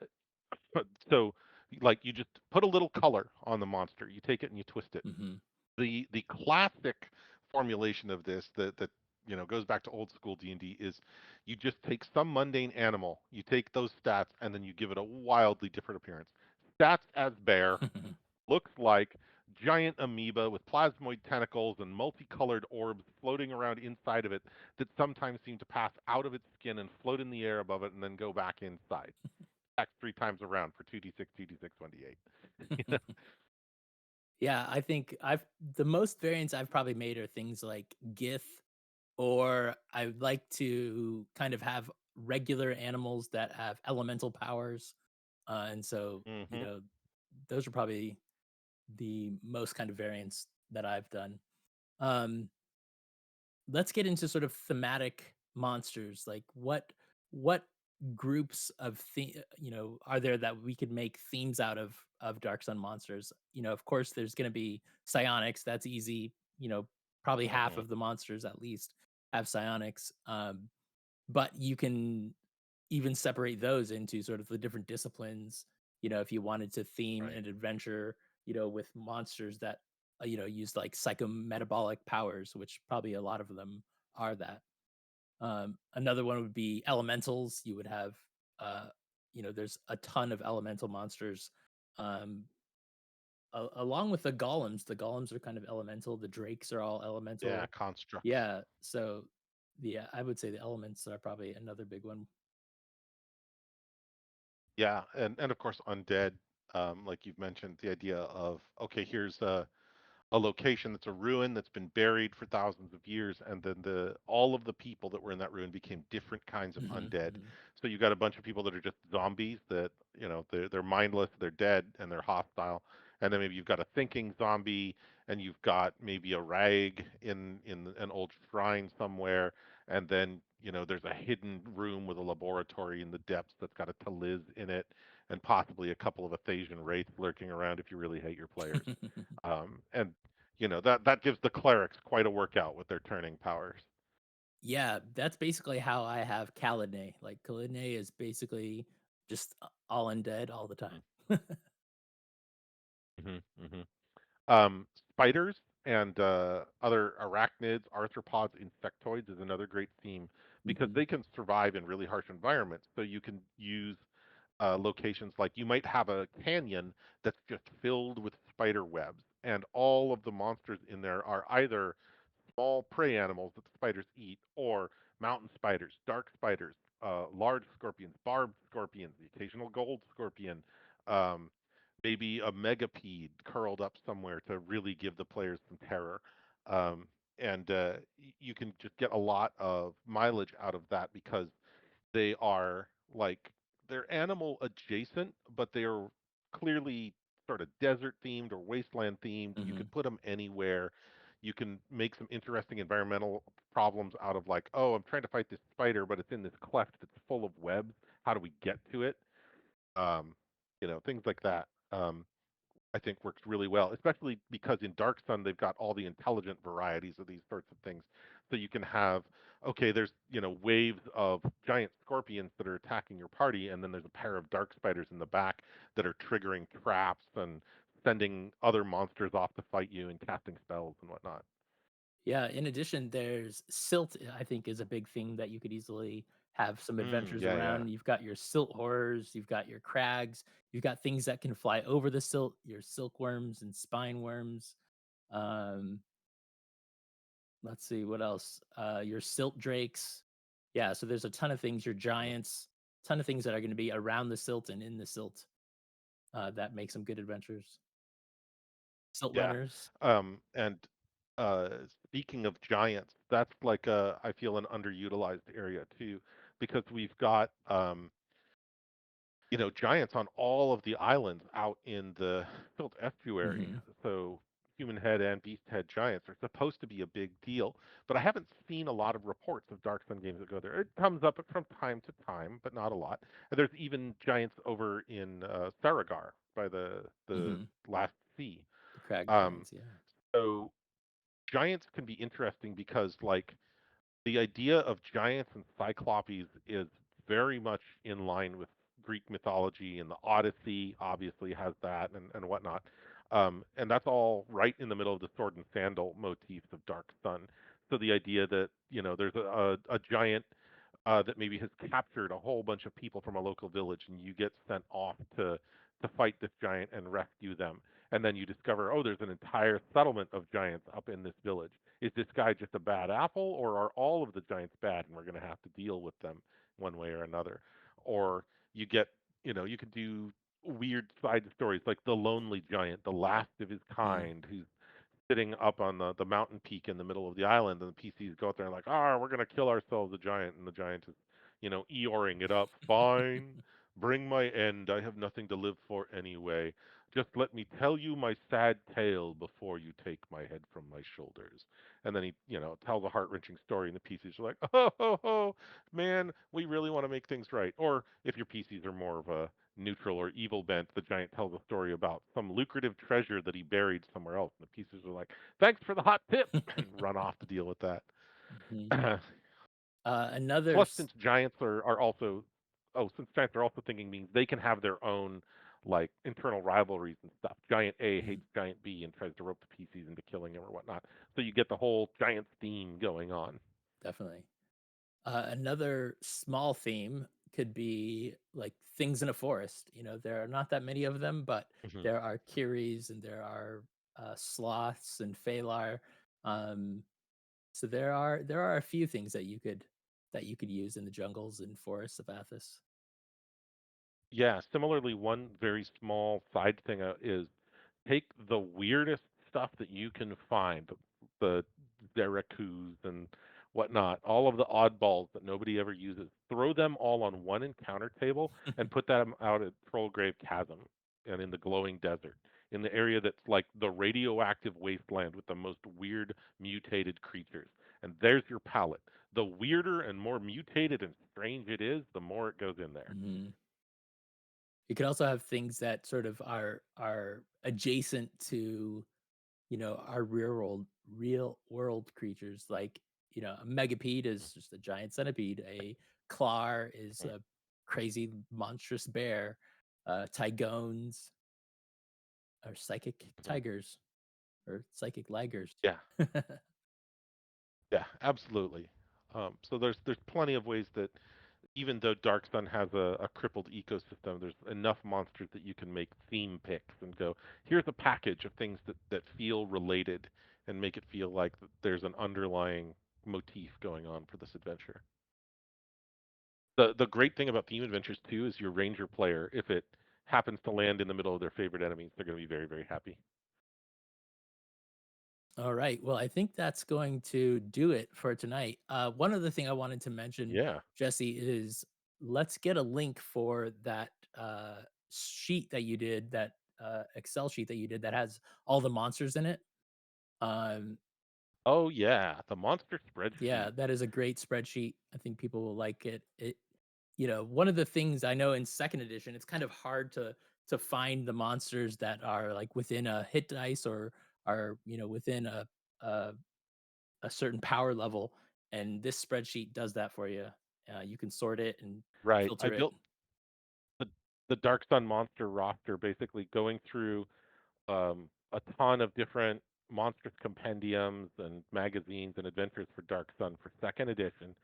so, like, you just put a little color on the monster, you take it and you twist it. Hmm. The classic formulation of this that goes back to old school D&D is, you just take some mundane animal, you take those stats, and then you give it a wildly different appearance. Stats as bear looks like giant amoeba with plasmoid tentacles and multicolored orbs floating around inside of it that sometimes seem to pass out of its skin and float in the air above it and then go back inside. Act 3 times around for 2d6, 2d6, 1d8. Yeah, I think I've the most variants I've probably made are things like Gith, or I would like to kind of have regular animals that have elemental powers. And so, Mhm. those are probably the most kind of variants that I've done. Um, let's get into sort of thematic monsters. Like what groups of are there that we could make themes out of Dark Sun monsters? Of course there's going to be psionics, that's easy. Probably half Mhm. of the monsters at least have psionics. But you can even separate those into sort of the different disciplines, if you wanted to theme Right. an adventure, with monsters that, use like psychometabolic powers, which probably a lot of them are that. Another one would be elementals. You would have, uh, there's a ton of elemental monsters. Um, along with the golems. The golems are kind of elemental. The drakes are all Yeah, elemental. constructs. Yeah. So, yeah, I would say the elements are probably another big one. Yeah, and of course undead, like you've mentioned, the idea of okay, here's a location that's a ruin that's been buried for thousands of years, and then the all of the people that were in that ruin became different kinds of Mhm, undead. mhm. So you got a bunch of people that are just zombies that they're mindless, they're dead, and they're hostile. And then maybe you've got a thinking zombie, and you've got maybe a rag in an old shrine somewhere, and then there's a hidden room with a laboratory in the depths that's got a Taliz in it, and possibly a couple of Athasian wraiths lurking around if you really hate your players. And that gives the clerics quite a workout with their turning powers. Yeah, that's basically how I have Kalidne. Like, Kalidne is basically just all undead all the time. Mm-hmm, hmm Spiders and other arachnids, arthropods, insectoids is another great theme because Mhm, they can survive in really harsh environments. So you can use locations like you might have a canyon that's just filled with spider webs, and all of the monsters in there are either small prey animals that the spiders eat, or mountain spiders, dark spiders, large scorpions, barbed scorpions, the occasional gold scorpion, um, maybe a megapede curled up somewhere to really give the players some terror. Um, and you can just get a lot of mileage out of that because they are like they're animal adjacent, but they are clearly sort of desert themed or wasteland themed. You mhm. could put them anywhere. You can make some interesting environmental problems out of like, oh, I'm trying to fight this spider, but it's in this cleft that's full of webs. How do we get to it? Um, things like that. I think works really well, especially because in Dark Sun they've got all the intelligent varieties of these sorts of things. So you can have, okay, there's waves of giant scorpions that are attacking your party, and then there's a pair of dark spiders in the back that are triggering traps and sending other monsters off to fight you and casting spells and whatnot. Yeah, in addition, there's silt, I think, is a big thing that you could easily have some adventures Yeah, yeah, around. You've got your silt horrors, you've got your crags, you've got things that can fly over the silt, your silkworms and spine worms. Um, let's see what else. Your silt drakes. Yeah, so there's a ton of things, your mhm, giants, ton of things that are going to be around the silt and in the silt, that make some good adventures. Silt yeah. runners. And speaking of giants, that's like I feel an underutilized area too, because we've got giants on all of the islands out in the Silt estuary. Mhm. So human head and beast head giants are supposed to be a big deal, but I haven't seen a lot of reports of Dark Sun games that go there. It comes up from time to time, but not a lot. And there's even giants over in Saragar by the Mhm. last sea. The crag Um, giants, yeah. so giants can be interesting because like the idea of giants and cyclopes is very much in line with Greek mythology, and the Odyssey obviously has that and whatnot. And that's all right in the middle of the sword and sandal motifs of Dark Sun. So the idea that, there's a giant that maybe has captured a whole bunch of people from a local village, and you get sent off to fight this giant and rescue them. And then you discover, oh, there's an entire settlement of giants up in this village. Is this guy just a bad apple, or are all of the giants bad, and we're going to have to deal with them one way or another? Or you get, you could do weird side stories, like the lonely giant, the last of his Mm. kind, who's sitting up on the mountain peak in the middle of the island, and the PCs go out there and like, ah, we're gonna kill ourselves, the giant, and the giant is, Eeyoring it up. Fine, bring my end. I have nothing to live for anyway. Just let me tell you my sad tale before you take my head from my shoulders. And then he, tells a heart wrenching story, and the PCs are like, oh, ho, ho, man, we really want to make things right. Or if your PCs are more of a neutral or evil bent, the giant tells a story about some lucrative treasure that he buried somewhere else. And the pieces are like, thanks for the hot tip, and run off to deal with that. Mhm. Another Plus, since giants are also thinking means they can have their own like internal rivalries and stuff. Giant A Mhm, hates Giant B and tries to rope the PCs into killing him or whatnot. So you get the whole giant theme going on. definitely. Another small theme could be like things in a forest. There are not that many of them, but Hmm. there are kiris and there are sloths and phalar. Um, so there are a few things that you could use in the jungles and forests of Athos. Yeah. Similarly, one very small side thing is take the weirdest stuff that you can find, the Zeracus and whatnot, all of the oddballs that nobody ever uses, throw them all on one encounter table and put them out at Trollgrave Chasm and in the glowing desert, in the area that's like the radioactive wasteland with the most weird mutated creatures. And there's your palette. The weirder and more mutated and strange it is, the more it goes in there. Mhm. You could also have things that sort of are adjacent to our real world creatures, like a megapede is just a giant centipede, a clar is Mhm. a crazy monstrous bear, tygones are psychic Mhm. tigers or psychic ligers. Yeah. Yeah, absolutely. So there's plenty of ways that even though Dark Sun has a crippled ecosystem, there's enough monsters that you can make theme picks and go, here's a package of things that feel related and make it feel like there's an underlying motif going on for this adventure. The great thing about theme adventures too is your ranger player, if it happens to land in the middle of their favorite enemies, they're going to be very, very happy. All right. Well, I think that's going to do it for tonight. One other thing I wanted to mention, Yeah. Jesse, is let's get a link for that sheet that you did, that Excel sheet that you did that has all the monsters in it. Um, Oh yeah, the monster yeah, spreadsheet. that is a great spreadsheet. I think people will like it. One of the things I know in second edition, it's kind of hard to find the monsters that are like within a hit dice or are within a a certain power level, and this spreadsheet does that for you. You can sort it and Right. I filter it. built the Dark Sun monster roster, basically going through a ton of different monstrous compendiums and magazines and adventures for Dark Sun for second edition,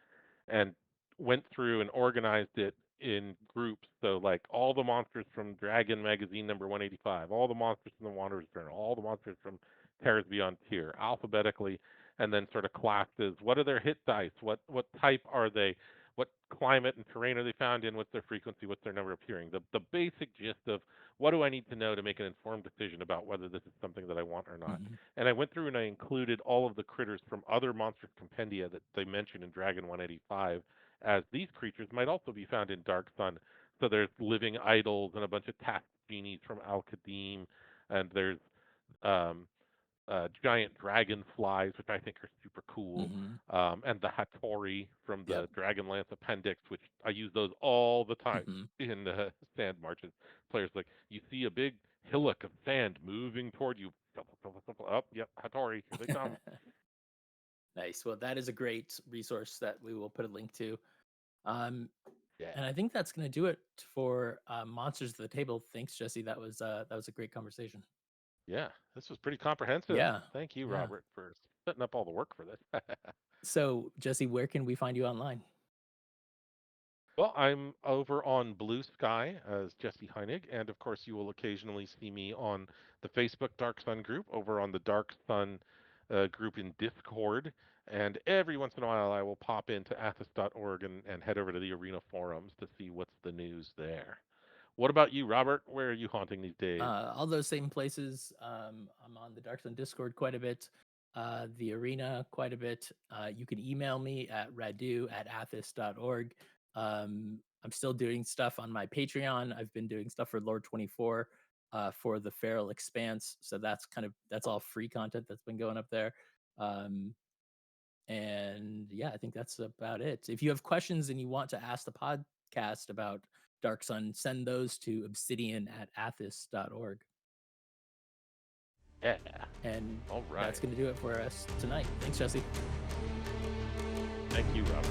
and went through and organized it in groups. So like all the monsters from Dragon magazine number 185, all the monsters from the Wanderer's Journal, all the monsters from Terra's Beyond Tier, alphabetically, and then sort of classes. What are their hit dice? What type are they? What climate and terrain are they found in? What's their frequency? What's their number appearing? The basic gist of what do I need to know to make an informed decision about whether this is something that I want or not. Mhm, And I went through and I included all of the critters from other monstrous compendia that they mentioned in Dragon 185, as these creatures might also be found in Dark Sun. So there's living idols and a bunch of tasked genies from Al Qadim, and there's um, giant dragonflies, which I think are super cool, mhm, and the Hattori from yep, the Dragonlance Appendix, which I use those all the time mhm. in sand marches. Players like, you see a big hillock of sand moving toward you. Up, yep, Hattori, here they come. Nice. Well, that is a great resource that we will put a link to. Um, Yeah, and I think that's going to do it for Monsters of the Table. Thanks, Jesse. That was a great conversation. yeah, this was pretty comprehensive. Yeah, Thank you, yeah. Robert, for setting up all the work for this. So, Jesse, where can we find you online? Well, I'm over on Blue Sky as Jesse Heinig, and of course, you will occasionally see me on the Facebook Dark Sun group, over on the Dark Sun group in Discord, and every once in a while, I will pop into athos.org and head over to the Arena forums to see what's the news there. What about you, Robert? Where are you haunting these days? All those same places. I'm on the Dark Sun Discord quite a bit, the arena quite a bit. You can email me at radu@athis.org. I'm still doing stuff on my Patreon. I've been doing stuff for Lord 24 for the Feral Expanse. So that's all free content that's been going up there. Um, and yeah, I think that's about it. If you have questions and you want to ask the podcast about Dark Sun, send those to obsidian@athis.org. Yeah. And All that's right. going to do it for us tonight. Thanks, Jesse. Thank you, Robert.